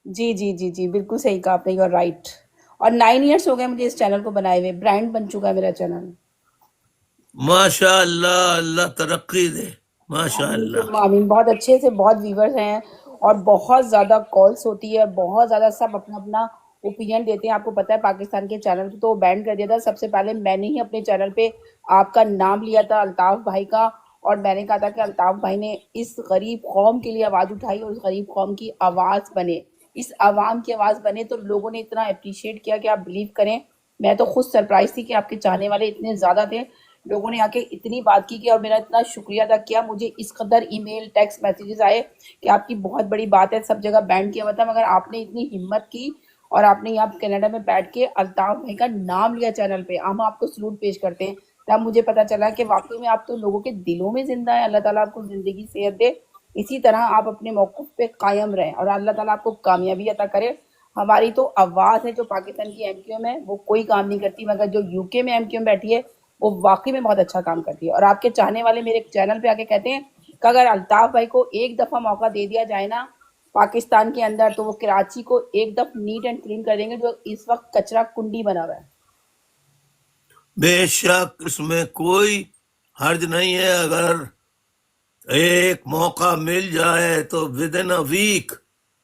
جی جی جی جی بالکل صحیح کہا آپ نے، یو آر رائٹ۔ اور 9 ایئرس ہو گئے مجھے اس چینل کو بنائے ہوئے، برانڈ بن چکا ہے میرا چینل۔ ماشاء اللہ، اللہ ترقی دے، ماشاء اللہ۔ آمین۔ بہت اچھے سے بہت ویورز ہیں اور بہت زیادہ کالس ہوتی ہے، بہت زیادہ سب اپنا اپنا اوپینین دیتے ہیں۔ آپ کو پتہ ہے پاکستان کے چینل پہ تو بین کر دیا تھا، سب سے پہلے میں نے ہی اپنے چینل پہ آپ کا نام لیا تھا، الطاف بھائی کا، اور میں نے کہا تھا کہ الطاف بھائی نے اس غریب قوم کے لیے آواز اٹھائی اور اس غریب قوم کی آواز بنے، اس عوام کی آواز بنے، تو لوگوں نے اتنا اپریشیٹ کیا کہ آپ بلیو کریں، میں تو خود سرپرائز تھی کہ آپ کے چاہنے والے اتنے زیادہ تھے، لوگوں نے آ کے اتنی بات کی اور میرا اتنا شکریہ ادا کیا، مجھے اس قدر ای میل ٹیکسٹ میسیجز آئے کہ آپ کی بہت بڑی بات ہے، سب جگہ بینڈ کیا ہوا تھا، مگر آپ نے اتنی ہمت کی اور آپ نے یہاں کینیڈا میں بیٹھ کے الطاف بھائی کا نام لیا چینل پہ۔ ہم آپ کو سلوٹ پیش کرتے ہیں، تب مجھے پتا چلا کہ واقعی میں آپ تو لوگوں کے دلوں میں زندہ ہیں۔ اللہ تعالیٰ آپ کو زندگی صحت دے، اسی طرح آپ اپنے موقف پہ قائم رہیں اور اللہ تعالیٰ آپ کو کامیابی عطا کرے۔ ہماری تو آواز ہے جو پاکستان کی ایم کیو ایم ہے، وہ کوئی کام نہیں کرتی، مگر جو یو کے میں ایم کیو ایم بیٹھی ہے وہ واقعی میں بہت اچھا کام کرتی ہے۔ اور آپ کے چاہنے والے میرے چینل پہ آ کے کہتے ہیں کہ اگر الطاف بھائی کو ایک دفعہ موقع دے دیا جائے نا پاکستان کے اندر، تو وہ کراچی کو ایک دفعہ نیٹ اینڈ کلین کر دیں گے، جو اس وقت کچرا کنڈی بنا ہوا ہے۔ بے شک اس میں کوئی حرج نہیں ہے، اگر ایک موقع مل جائے تو ود ان اے ویک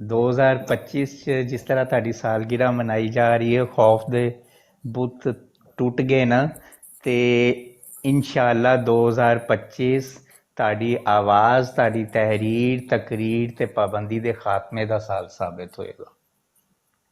2025 ਚ ਜਿਸ ਤਰ੍ਹਾਂ ਤੁਹਾਡੀ ਸਾਲਗਿਰਾ ਮਨਾਈ ਜਾ ਰਹੀ ਹੈ, ਖੌਫ ਦੇ ਬੁੱਤ ਟੁੱਟ ਗਏ ਨਾ, ਤੇ ਇਨਸ਼ਾਅੱਲਾ 2025 ਤੁਹਾਡੀ ਆਵਾਜ਼, ਤੁਹਾਡੀ ਤਹਿਰੀਰ, ਤਕਰੀਰ ਤੇ ਪਾਬੰਦੀ ਦੇ ਖਾਤਮੇ ਦਾ ਸਾਲ ਸਾਬਿਤ ਹੋਏਗਾ।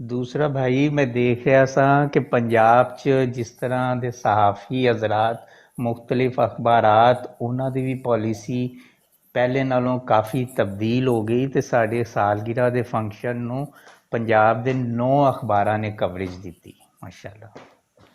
ਦੂਸਰਾ ਭਾਈ ਮੈਂ ਦੇਖ ਰਿਹਾ ਸਾਂ ਕਿ ਪੰਜਾਬ 'ਚ ਜਿਸ ਤਰ੍ਹਾਂ ਦੇ ਸਹਾਫੀ ਹਜ਼ਰਾਤ ਮੁਖਤਲਿਫ ਅਖਬਾਰਾਤ, ਉਹਨਾਂ ਦੀ ਵੀ ਪਾਲਿਸੀ ਪਹਿਲੇ ਨਾਲੋਂ ਕਾਫੀ ਤਬਦੀਲ ਹੋ ਗਈ ਤੇ ਸਾਡੇ ਸਾਲਗਿਰਾ ਦੇ ਫੰਕਸ਼ਨ ਨੂੰ ਪੰਜਾਬ ਦੇ 9 ਅਖਬਾਰਾਂ ਨੇ ਕਵਰੇਜ ਦਿੱਤੀ। ਮਾਸ਼ਾਅੱਲਾ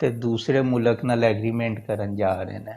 ਤੇ ਦੂਸਰੇ ਮੁਲਕ ਨਾਲ ਐਗਰੀਮੈਂਟ ਕਰਨ ਜਾ ਰਹੇ ਨੇ।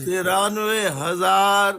93,000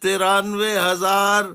93,000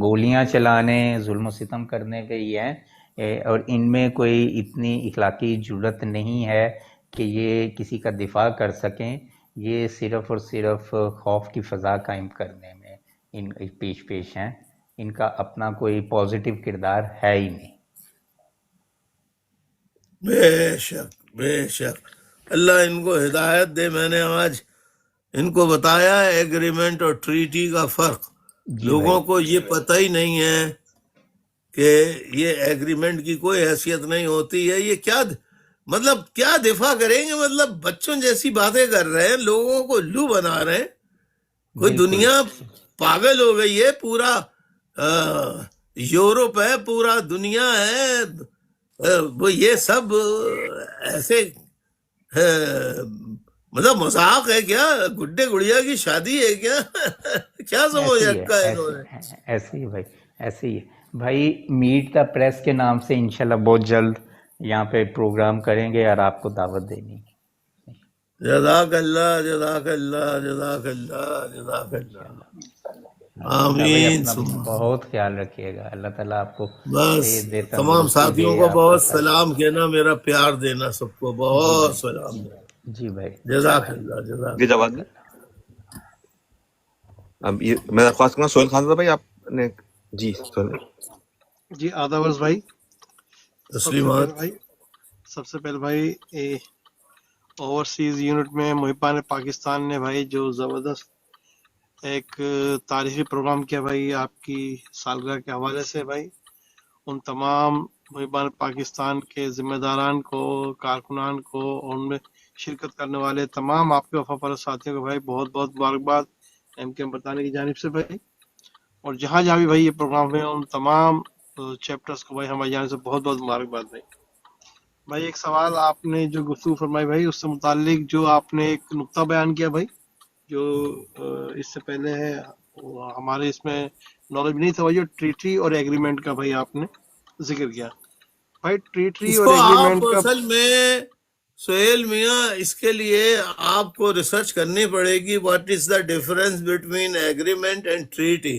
گولیاں چلانے ظلم و ستم کرنے پہ ہی ہیں، اور ان میں کوئی اتنی اخلاقی جرت نہیں ہے کہ یہ کسی کا دفاع کر سکیں. یہ صرف اور صرف خوف کی فضا قائم کرنے میں ان پیش ہیں. ان کا اپنا کوئی پازیٹیو کردار ہے ہی نہیں. بے شک بے شک، اللہ ان کو ہدایت دے. میں نے آج ان کو بتایا ہے ایگریمنٹ اور ٹریٹی کا فرق. لوگوں کو یہ پتہ ہی نہیں ہے کہ یہ ایگریمنٹ کی کوئی حیثیت نہیں ہوتی ہے. یہ کیا مطلب کیا دفاع کریں گے؟ مطلب بچوں جیسی باتیں کر رہے ہیں، لوگوں کو الو بنا رہے ہیں. کوئی دنیا پاگل ہو گئی ہے. پورا یورپ ہے، پورا دنیا ہے، وہ یہ سب ایسے مطلب مذاق ہے کیا؟ گڈے گڑیا کی شادی ہے کیا؟ کیا سمجھ رکھا ہے انہوں نے؟ ایسے ہی بھائی، ایسے ہی ہے بھائی. میٹ دا پریس کے نام سے انشاءاللہ بہت جلد یہاں پہ پروگرام کریں گے اور آپ کو دعوت دینی. جزاک اللہ جزاک اللہ جزاک اللہ جزاک اللہ. آمین. بہت خیال رکھیے گا. اللہ تعالیٰ آپ کو بس تمام ساتھیوں کو بہت سلام کہنا، میرا پیار دینا، سب کو بہت سلام دینا. جی بھائی، جزاک اللہ جزاک یہ جواب دیں. اب یہ میں درخواست کرنا سہیل خان صاحب بھائی آپ نے. جی سہیل جی آداب عرض بھائی. تسلیمات. سب سے پہلے بھائی اوورسیز یونٹ میں محبان پاکستان نے بھائی جو زبردست ایک تاریخی پروگرام کیا بھائی آپ کی سالگرہ کے حوالے سے بھائی، ان تمام محبان پاکستان کے ذمہ داران کو، کارکنان کو، اور ان میں شرکت کرنے والے تمام آپ کے وفا پرست ساتھیوں کو بھائی بہت بہت مبارکباد ایم کے برطانیہ کی جانب سے بھائی. اور جہاں جہاں بھی بھائی یہ پروگرام ہوئے ان تمام چیپٹرز کو بھائی ہماری جانب سے بہت بہت مبارکباد بھائی. بھائی ایک سوال آپ نے جو گفتگو فرمائی بھائی اس سے متعلق جو آپ نے ایک نقطہ بیان کیا بھائی، جو اس سے پہلے ہے ہمارے اس میں نالج نہیں تھا بھائی، جو ٹریٹی اور ایگریمنٹ کا بھائی آپ نے ذکر کیا بھائی. ٹریٹی اس اور کو ایگریمنٹ آپ کا اصل میں سہیل میاں اس کے لیے آپ کو ریسرچ کرنی پڑے گی. What is the difference between agreement and treaty?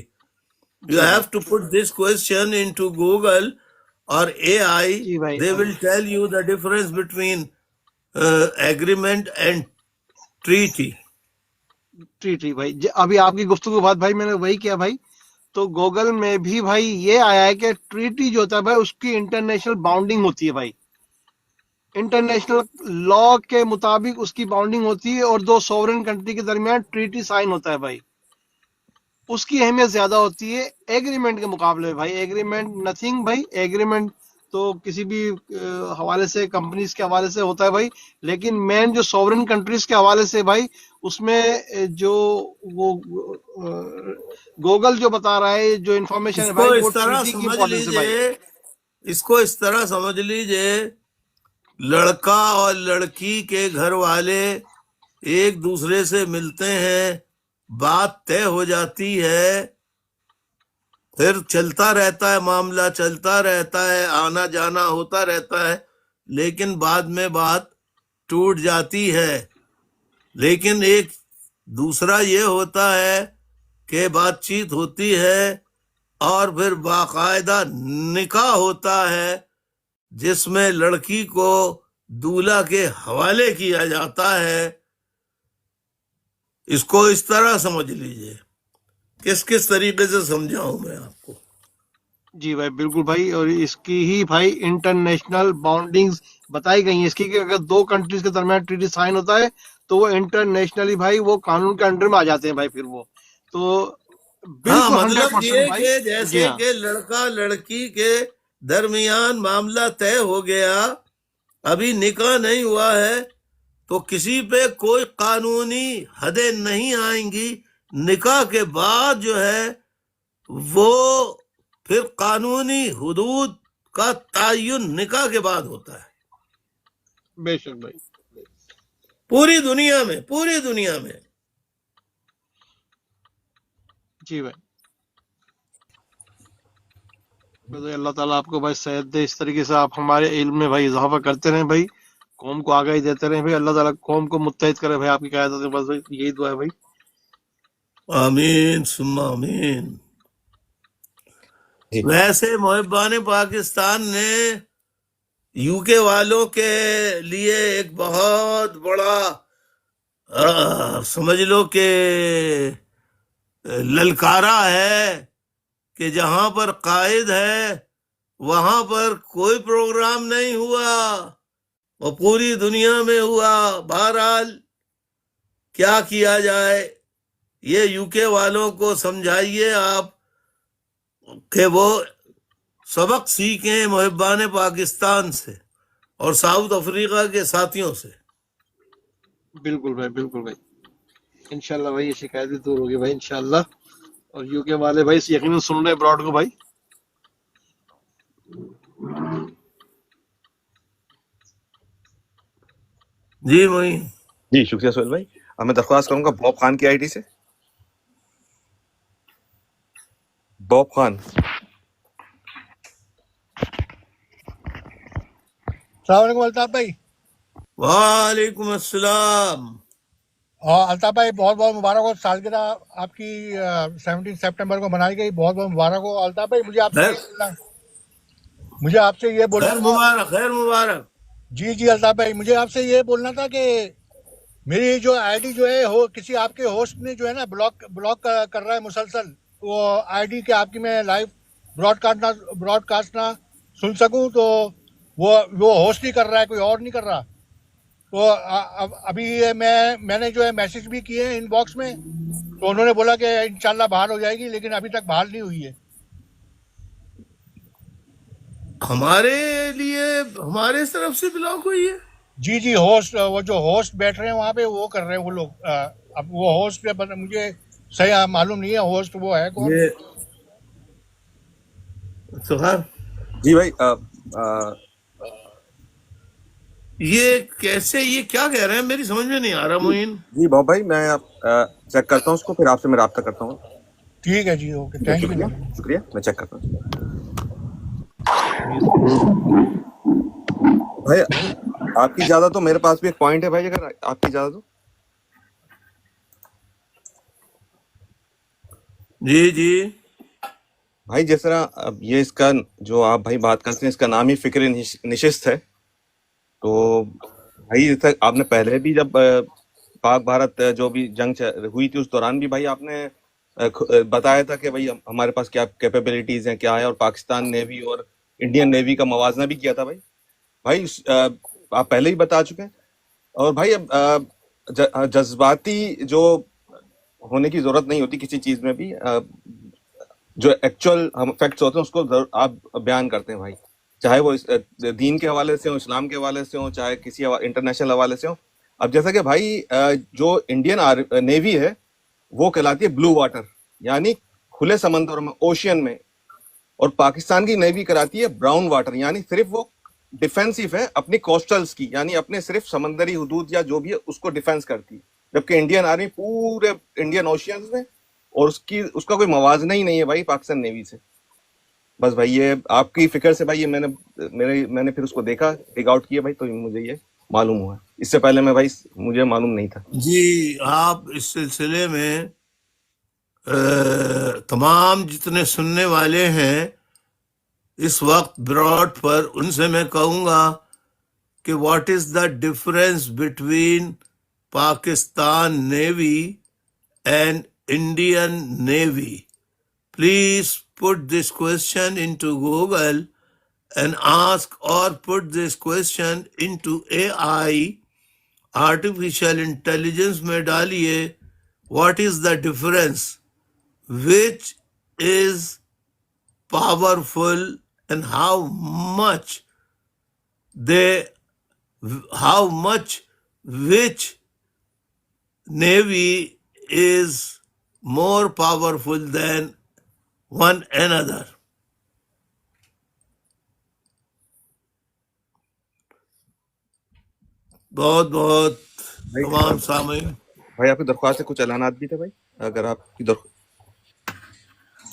You have to put this question into Google اور A I. They will tell you the difference between agreement and treaty. Treaty بھائی ابھی آپ کی گفتگو بعد بھائی میں نے وہی کیا بھائی، تو گوگل میں بھی بھائی یہ آیا ہے کہ ٹریٹی جو ہوتا ہے بھائی اس کی انٹرنیشنل باؤنڈنگ ہوتی ہے بھائی، انٹرنیشنل لا کے مطابق اس کی باؤنڈنگ ہوتی ہے، اور دو سوورن کنٹری کے درمیان ٹریٹی سائن ہوتا ہے بھائی، اس کی اہمیت زیادہ ہوتی ہے ایگریمنٹ کے مقابلے میں بھائی. ایگریمنٹ نتھنگ بھائی، ایگریمنٹ تو کسی بھی حوالے سے کمپنیز کے حوالے سے ہوتا ہے بھائی، لیکن مین جو سوورن کنٹریز کے حوالے سے بھائی اس میں جو وہ گوگل جو بتا رہا ہے جو انفارمیشن ہے بھائی وہ ٹریٹی کی امپورٹنس ہے بھائی. اس کو اس طرح سمجھ لیجئے، لڑکا اور لڑکی کے گھر والے ایک دوسرے سے ملتے ہیں، بات طے ہو جاتی ہے، پھر چلتا رہتا ہے، معاملہ چلتا رہتا ہے، آنا جانا ہوتا رہتا ہے، لیکن بعد میں بات ٹوٹ جاتی ہے. لیکن ایک دوسرا یہ ہوتا ہے کہ بات چیت ہوتی ہے اور پھر باقاعدہ نکاح ہوتا ہے جس میں لڑکی کو دولہا کے حوالے کیا جاتا ہے. اس کو اس طرح سمجھ لیجئے. کس طریقے سے سمجھاؤں میں آپ کو؟ جی بھائی بالکل بھائی، اور اس کی ہی بھائی انٹرنیشنل باؤنڈنگز بتائی گئی ہیں اس کی، کہ اگر دو کنٹریز کے درمیان ٹریٹی سائن ہوتا ہے تو وہ انٹرنیشنلی بھائی وہ قانون کے انڈر میں آ جاتے ہیں بھائی. پھر وہ تو بالکل مطلب یہ 100% کہ جیسے کہ لڑکا لڑکی کے درمیان معاملہ طے ہو گیا، ابھی نکاح نہیں ہوا ہے، تو کسی پہ کوئی قانونی حدیں نہیں آئیں گی. نکاح کے بعد جو ہے وہ پھر قانونی حدود کا تعین نکاح کے بعد ہوتا ہے. بے شک بھائی، پوری دنیا میں، پوری دنیا میں. جی بھائی اللہ تعالیٰ آپ کو بھائی صحت دے. اس طریقے سے آپ ہمارے علم میں بھائی اضافہ کرتے رہیں بھائی، قوم کو آگاہی دیتے رہیں بھائی. اللہ تعالیٰ قوم کو متحد کرے بھائی آپ کی قیادت میں، بس بھائی یہی دعا ہے بھائی. آمین ثم آمین. جی ویسے محبان پاکستان نے یو کے والوں کے لیے ایک بہت بڑا سمجھ لو کہ للکارا ہے کہ جہاں پر قائد ہے وہاں پر کوئی پروگرام نہیں ہوا اور پوری دنیا میں ہوا. بہرحال کیا کیا جائے، یہ یو کے والوں کو سمجھائیے آپ کہ وہ سبق سیکھیں محبان پاکستان سے اور ساؤتھ افریقہ کے ساتھیوں سے. بالکل بھائی، بالکل بھائی، انشاءاللہ بھائی یہ شکایتیں دور ہوگی بھائی انشاءاللہ. اور یو کے والے بھائی یقیناً سن رہے ہیں براڈ کو بھائی. جی معین. جی شکریہ سہیل بھائی. اب میں درخواست کروں گا باب خان کی آئی ڈی سے. باب خان. السلام علیکم الطاف بھائی. وعلیکم السلام. الطاف بھائی بہت بہت مبارک ہو. سالگرہ آپ کی 17 سپٹمبر کو منائی گئی، بہت بہت مبارک ہو. الطاف بھائی مجھے آپ سے یہ بولنا خیر مبارک، خیر مبارک. جی الطاف بھائی مجھے آپ سے یہ بولنا تھا کہ میری جو آئی ڈی جو ہے کسی آپ کے ہوسٹ نے جو ہے نا بلاک کر رہا ہے مسلسل. وہ آئی ڈی کہ آپ کی میں لائیو براڈ کاسٹ نہ سن سکوں، تو وہ ہوسٹ ہی کر رہا ہے، کوئی اور نہیں کر رہا. تو ابھی میں نے جو ہے میسج بھی کیے ہیں ان باکس میں، تو انہوں نے بولا کہ انشاءاللہ بحال ہو جائے گی، لیکن ابھی تک بحال نہیں ہوئی ہے. ہمارے لیے ہمارے طرف سے بلاک ہوئی ہے. جی ہوسٹ، وہ جو ہوسٹ بیٹھ رہے ہیں وہاں پہ وہ کر رہے ہیں وہ لوگ. اب وہ ہوسٹ مجھے صحیح معلوم نہیں ہے ہوسٹ وہ ہے کون. جی بھائی یہ کیسے، یہ کیا کہہ رہے ہیں میری سمجھ میں نہیں آ رہا معین. جی باب بھائی میں چیک کرتا ہوں اس کو، پھر آپ سے میں رابطہ کرتا ہوں. ٹھیک ہے جی، اوکے، تھینک یو. شکریہ، میں چیک کرتا ہوں. بھائی آپ کی اجازت تو میرے پاس بھی ایک پوائنٹ ہے بھائی، اگر آپ کی اجازت ہو. جی بھائی جس طرح یہ اس کا جو آپ بھائی بات کرتے ہیں اس کا نام ہی فکر نشست ہے، تو بھائی آپ نے پہلے بھی جب پاک بھارت جو بھی جنگ ہوئی تھی اس دوران بھی بھائی آپ نے بتایا تھا کہ بھائی ہمارے پاس کیا کیپیبلٹیز ہیں، کیا ہے، اور پاکستان نیوی اور انڈین نیوی کا موازنہ بھی کیا تھا. بھائی آپ پہلے ہی بتا چکے ہیں. اور بھائی اب جذباتی جو ہونے کی ضرورت نہیں ہوتی کسی چیز میں بھی، جو ایکچوئل فیکٹس ہوتے ہیں اس کو آپ بیان کرتے ہیں بھائی، چاہے وہ دین کے حوالے سے ہوں، اسلام کے حوالے سے ہوں، چاہے کسی انٹرنیشنل حوالے سے ہوں. اب جیسا کہ بھائی جو انڈین نیوی ہے وہ کہلاتی ہے بلو واٹر، یعنی کھلے سمندر میں، اوشین میں، اور پاکستان کی نیوی کراتی ہے براؤن واٹر، یعنی صرف وہ ڈیفینسو ہے اپنی کوسٹلز کی، یعنی اپنے صرف سمندری حدود یا جو بھی ہے اس کو ڈیفینس کرتی ہے. جبکہ انڈین آرمی پورے انڈین اوشینز میں، اور اس کا کوئی موازنہ ہی نہیں ہے بھائی پاکستان نیوی سے. بس بھائی یہ آپ کی فکر سے بھائی یہ میں نے پھر اس کو دیکھا، ڈگ آؤٹ کیا بھائی، تو مجھے یہ معلوم ہوا. اس سے پہلے میں بھائی مجھے معلوم نہیں تھا. جی آپ اس سلسلے میں تمام جتنے سننے والے ہیں اس وقت براڈ پر، ان سے میں کہوں گا کہ what is the difference between Pakistan navy and Indian navy. Please put this question into Google and ask, or put this question into AI, artificial intelligence میں ڈالیے what is the difference, which is powerful, and how much which navy is more powerful than one another. بہت بہت تمام سامعین. بھائی آپ کی درخواست سے کچھ اعلانات بھی تھے بھائی، اگر آپ کی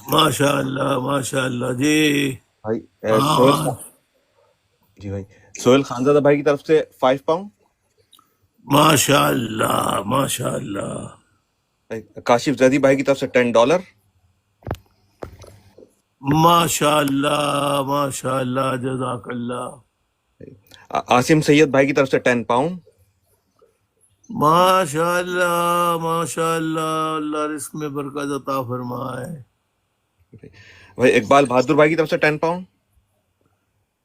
ماشاء اللہ ماشاء اللہ. جی بھائی جی بھائی سہیل خانزادہ بھائی کی طرف سے 5 پاؤنڈ. ماشاء اللہ ماشاء اللہ. کاشف زیدی بھائی کی طرف سے $10. ماشاء اللہ جزاک اللہ. عاصم سید بھائی کی طرف سے £10. ماشاء اللہ اللہ رزق میں برکت عطا فرمائے. بھائی اقبال بہادر بھائی کی طرف سے £10.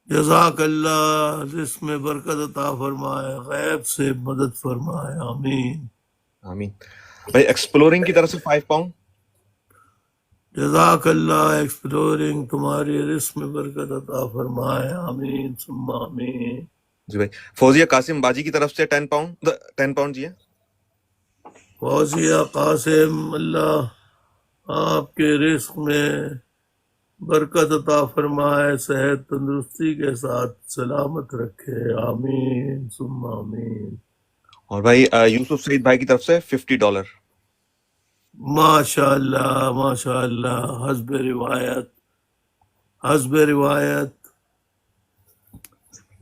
جزاک اللہ رزق میں برکت عطا فرمائے, غیب سے مدد فرمائے, آمین آمین. بھائی ایکسپلورنگ کی طرف سے £5. جزاک اللہ ایکسپلورنگ تمہاری رزق میں برکت عطا فرمائے, آمین ثم آمین. جی بھائی فوزیہ قاسم باجی کی طرف سے £10 جی ہے. فوزیہ قاسم اللہ آپ کے رزق میں برکت عطا فرمائے, صحت تندرستی کے ساتھ سلامت رکھے, آمین ثم آمین. اور بھائی یوسف سعید بھائی کی طرف سے $50. ماشاء اللہ حسب روایت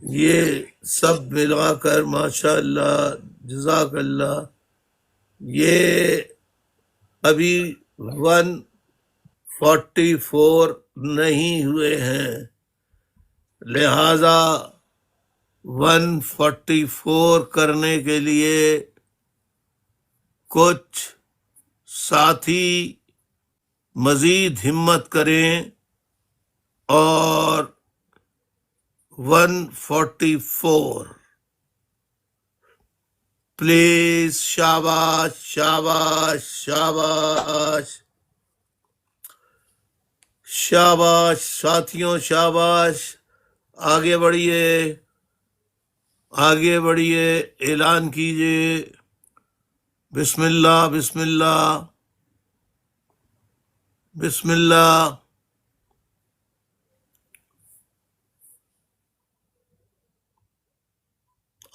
یہ سب ملا کر ماشاء اللہ جزاک اللہ, یہ ابھی 144 نہیں ہوئے ہیں, لہذا 144 کرنے کے لیے کچھ ساتھی مزید ہمت کریں اور 144 پلیز. شاباش شاباش شاباش شاباش ساتھیوں, شاباش. آگے بڑھیے, اعلان کیجیے. بسم اللہ بسم اللہ بسم اللہ.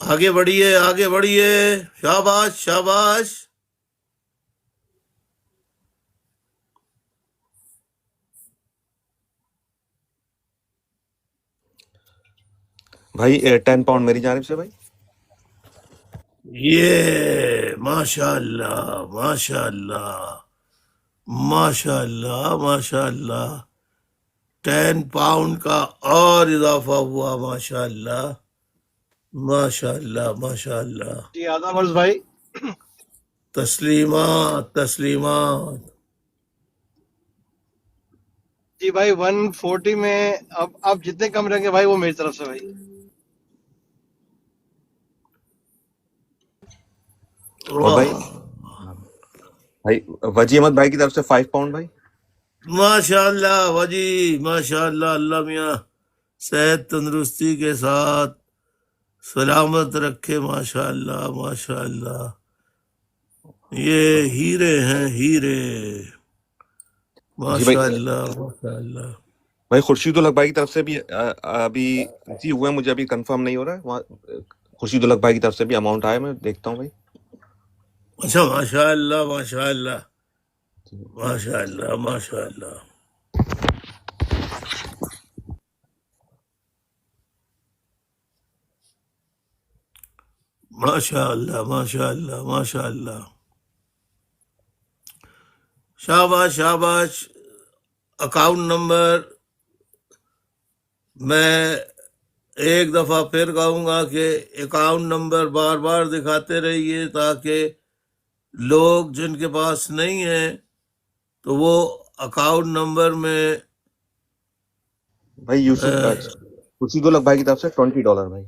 آگے بڑھیے, شاباش. بھائی £10 میری جانب سے بھائی. یہ ماشاء اللہ 10 پاؤنڈ کا اور اضافہ ہوا, ماشاء اللہ. جی آداب عرض بھائی. تسلیمات. جی بھائی 140 میں اب جتنے کم رہیں گے بھائی وہ میری طرف سے بھائی. اور بھائی وجی احمد بھائی کی طرف سے £5 بھائی. ماشاء اللہ وجی, ماشاء اللہ. اللہ میاں صحت تندرستی کے ساتھ سلامت رکھے, ماشاء اللہ. یہ ہیرے ہیں, ماشاء اللہ. بھائی خورشید الحق بھائی کی طرف سے بھی ابھی ریسیو ہوئے ہیں, مجھے ابھی کنفرم نہیں ہو رہا ہے. خورشید الحق بھائی کی طرف سے بھی اماؤنٹ آیا, میں دیکھتا ہوں بھائی. اچھا ماشاء اللہ. شاباش. اکاؤنٹ نمبر میں ایک دفعہ پھر کہوں گا کہ اکاؤنٹ نمبر بار بار دکھاتے رہیے تاکہ لوگ جن کے پاس نہیں ہیں تو وہ اکاؤنٹ نمبر میں. بھائی یوسف خورشید الحق بھائی کی طرف سے $20 بھائی.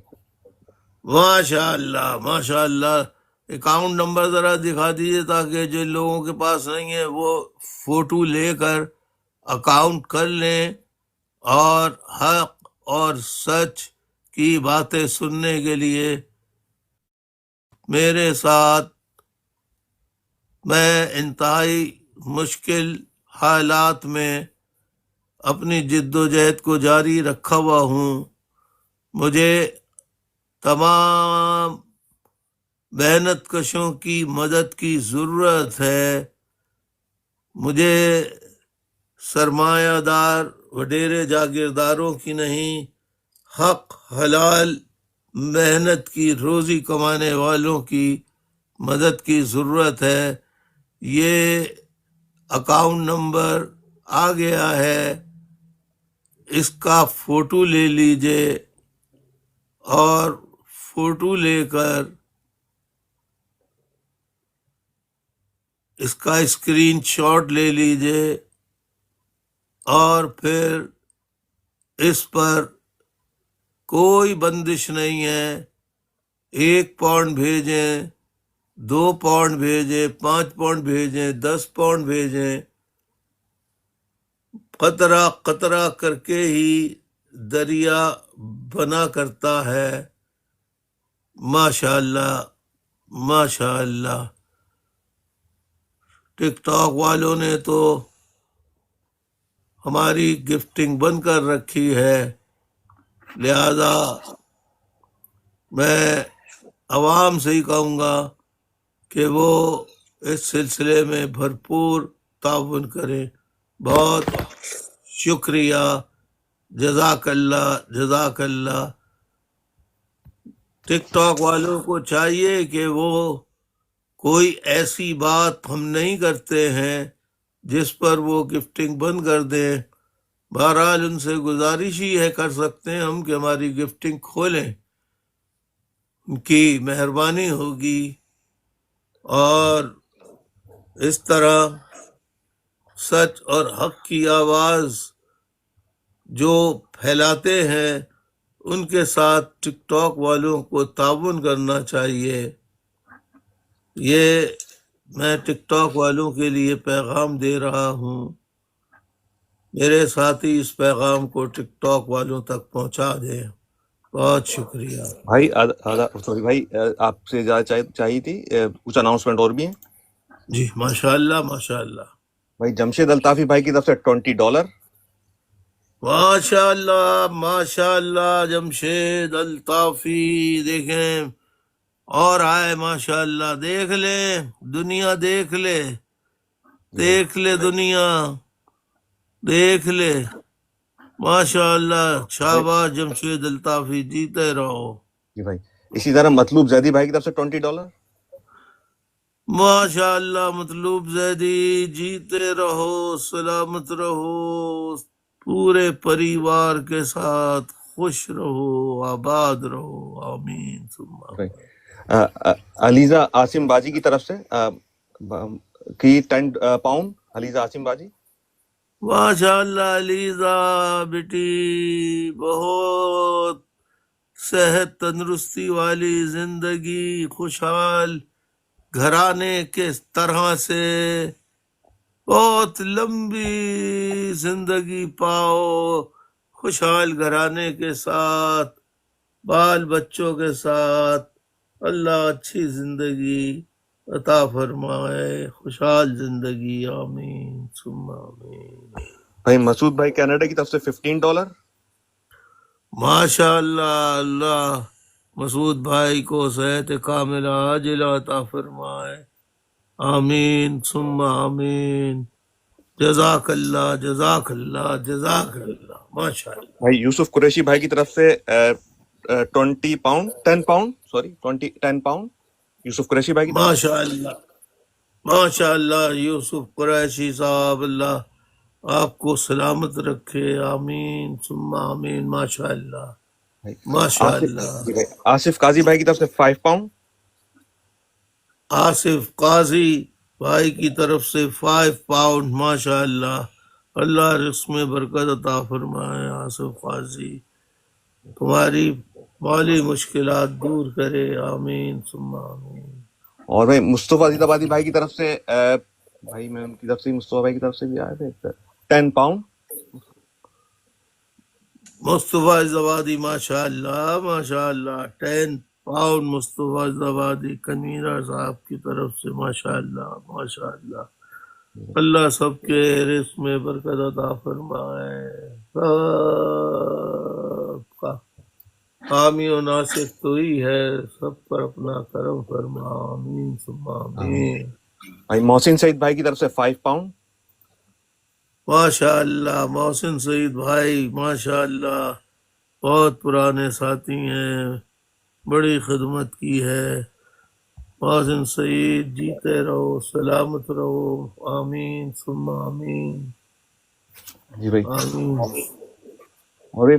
ماشاء اللہ اکاؤنٹ نمبر ذرا دکھا دیجیے تاکہ جن لوگوں کے پاس نہیں ہے وہ فوٹو لے کر اکاؤنٹ کر لیں اور حق اور سچ کی باتیں سننے کے لیے میرے ساتھ. میں انتہائی مشکل حالات میں اپنی جد و جہد کو جاری رکھا ہوا ہوں. مجھے تمام محنت کشوں کی مدد کی ضرورت ہے. مجھے سرمایہ دار وڈیرے جاگیرداروں کی نہیں, حق حلال محنت کی روزی کمانے والوں کی مدد کی ضرورت ہے. یہ اکاؤنٹ نمبر آ گیا ہے، اس کا فوٹو لے لیجئے اور فوٹو لے کر اس کا اسکرین شاٹ لے لیجئے اور پھر اس پر کوئی بندش نہیں ہے، 1 پاؤنڈ بھیجیں، 2 پاؤنڈ بھیجیں، 5 پاؤنڈ بھیجیں، 10 پاؤنڈ بھیجیں، قطرہ قطرہ کر کے ہی دریا بنا کرتا ہے۔ ماشاء اللہ ماشاء اللہ۔ ٹک ٹاک والوں نے تو ہماری گفٹنگ بند کر رکھی ہے، لہذا میں عوام سے ہی کہوں گا کہ وہ اس سلسلے میں بھرپور تعاون کریں۔ بہت شکریہ، جزاک اللہ جزاک اللہ۔ ٹک ٹاک والوں کو چاہیے کہ وہ کوئی ایسی بات ہم نہیں کرتے ہیں جس پر وہ گفٹنگ بند کر دیں۔ بہرحال ان سے گزارش ہی ہے کر سکتے ہیں ہم کہ ہماری گفٹنگ کھولیں، ان کی مہربانی ہوگی، اور اس طرح سچ اور حق کی آواز جو پھیلاتے ہیں ان کے ساتھ ٹک ٹاک والوں کو تعاون کرنا چاہیے۔ یہ میں ٹک ٹاک والوں کے لیے پیغام دے رہا ہوں، میرے ساتھی اس پیغام کو ٹک ٹاک والوں تک پہنچا دیں۔ بہت شکریہ بھائی۔ سوری بھائی، آپ سے اجازت چاہیے تھی، کچھ اناؤنسمنٹ اور بھی ہیں جی۔ ماشاء اللہ ماشاء اللہ۔ بھائی جمشید الطافی بھائی کی طرف سے $20۔ ماشاء اللہ ماشاء اللہ۔ جمشید الطافی دیکھیں اور آئے، ماشاء اللہ، دیکھ لے دنیا، دیکھ لے دیکھ لے دنیا، دیکھ لے، ماشاء اللہ۔ شاباش جمشید الطافی، جیتے رہو۔ جی بھائی، اسی طرح مطلوب زیدی بھائی کی طرف سے $20۔ ماشاء اللہ مطلوب زیدی، جیتے رہو، سلامت رہو، پورے پریوار کے ساتھ خوش رہو، آباد رہو، آمین ثم آمین۔ علیزہ عاصم باجی کی طرف سے کی 10 پاؤنڈ۔ علیزہ عاصم باجی، ماشاء اللہ علیزہ بیٹی، بہت صحت تندرستی والی زندگی، خوشحال گھرانے کے طرح سے بہت لمبی زندگی پاؤ، خوشحال گھرانے کے ساتھ، بال بچوں کے ساتھ، اللہ اچھی زندگی عطا فرمائے، خوشحال زندگی، آمین ثم آمین۔ بھائی مسعود بھائی کینیڈا کی طرف سے $15۔ ماشاء اللہ، اللہ مسعود بھائی کو صحت کاملہ عاجلہ عطا فرمائے، آمین ثم آمین۔ جزاک اللہ جزاک اللہ جزاک اللہ، ماشاء اللہ۔ بھائی یوسف قریشی بھائی کی طرف سے 10 پاؤنڈ یوسف قریشی بھائی کی طرف سے۔ ماشاء اللہ ماشاء اللہ۔ یوسف قریشی صاحب، اللہ آپ کو سلامت رکھے، آمین ثم آمین، ماشاء اللہ ماشاء اللہ۔ آصف قاضی بھائی کی طرف سے 5 پاؤنڈ۔ آصف قاضی بھائی کی طرف سے 5 پاؤنڈ، ماشاء اللہ، اللہ رزق میں برکت عطا فرمائے۔ آصف قاضی تمہاری مالی مشکلات دور کرے، آمین ثم آمین۔ اور بھائی مصطفیٰ عزیز آبادی بھائی کی طرف سے بھائی میں ان کی طرف سے مصطفیٰ بھائی کی طرف سے بھی آئے تھے 10 پاؤنڈ۔ مصطفیٰ زوادی، ماشاء اللہ ماشاء اللہ، 10 پاؤنڈ مصطفیٰ زوادی کنوینر صاحب کی طرف سے، ماشاء اللہ ماشاء اللہ۔ اللہ سب کے رزق میں برکت عطا فرمائے، سب کا حامی و ناصر تو ہی ہے، سب پر اپنا کرم فرما، آمین ثم آمین۔ بھائی محسن سعید بھائی کی طرف سے 5 پاؤنڈ۔ ماشاء اللہ محسن سعید بھائی، ماشاء اللہ، بہت پرانے ساتھی ہیں، بڑی خدمت کی ہے، محسن سعید جیتے رہو سلامت رہو آمین ثم آمین جی بھائی. آمین. اور یہ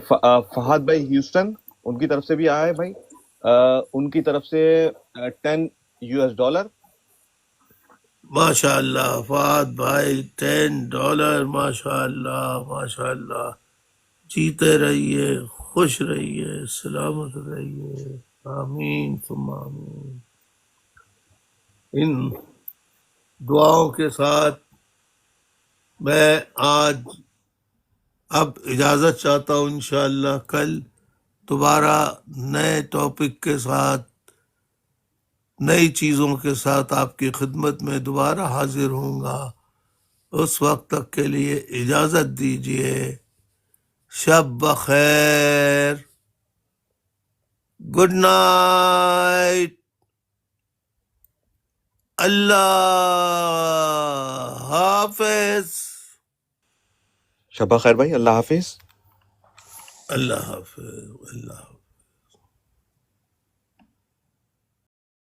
فہد بھائی ہیوسٹن ان کی طرف سے بھی آیا ہے بھائی, ان کی طرف سے $10 ماشاء اللہ فہد بھائی $10 ماشاء اللہ ماشاء اللہ. جیتے رہیے خوش رہیے سلامت رہیے آمین ثم آمین. ان دعاؤں کے ساتھ میں آج اب اجازت چاہتا ہوں. انشاءاللہ کل دوبارہ نئے ٹاپک کے ساتھ نئی چیزوں کے ساتھ آپ کی خدمت میں دوبارہ حاضر ہوں گا. اس وقت تک کے لیے اجازت دیجیے. شب بخیر. Good night. اللہ حافظ. شب بخیر بھائی, اللہ حافظ. اللہ حافظ. اللہ حافظ.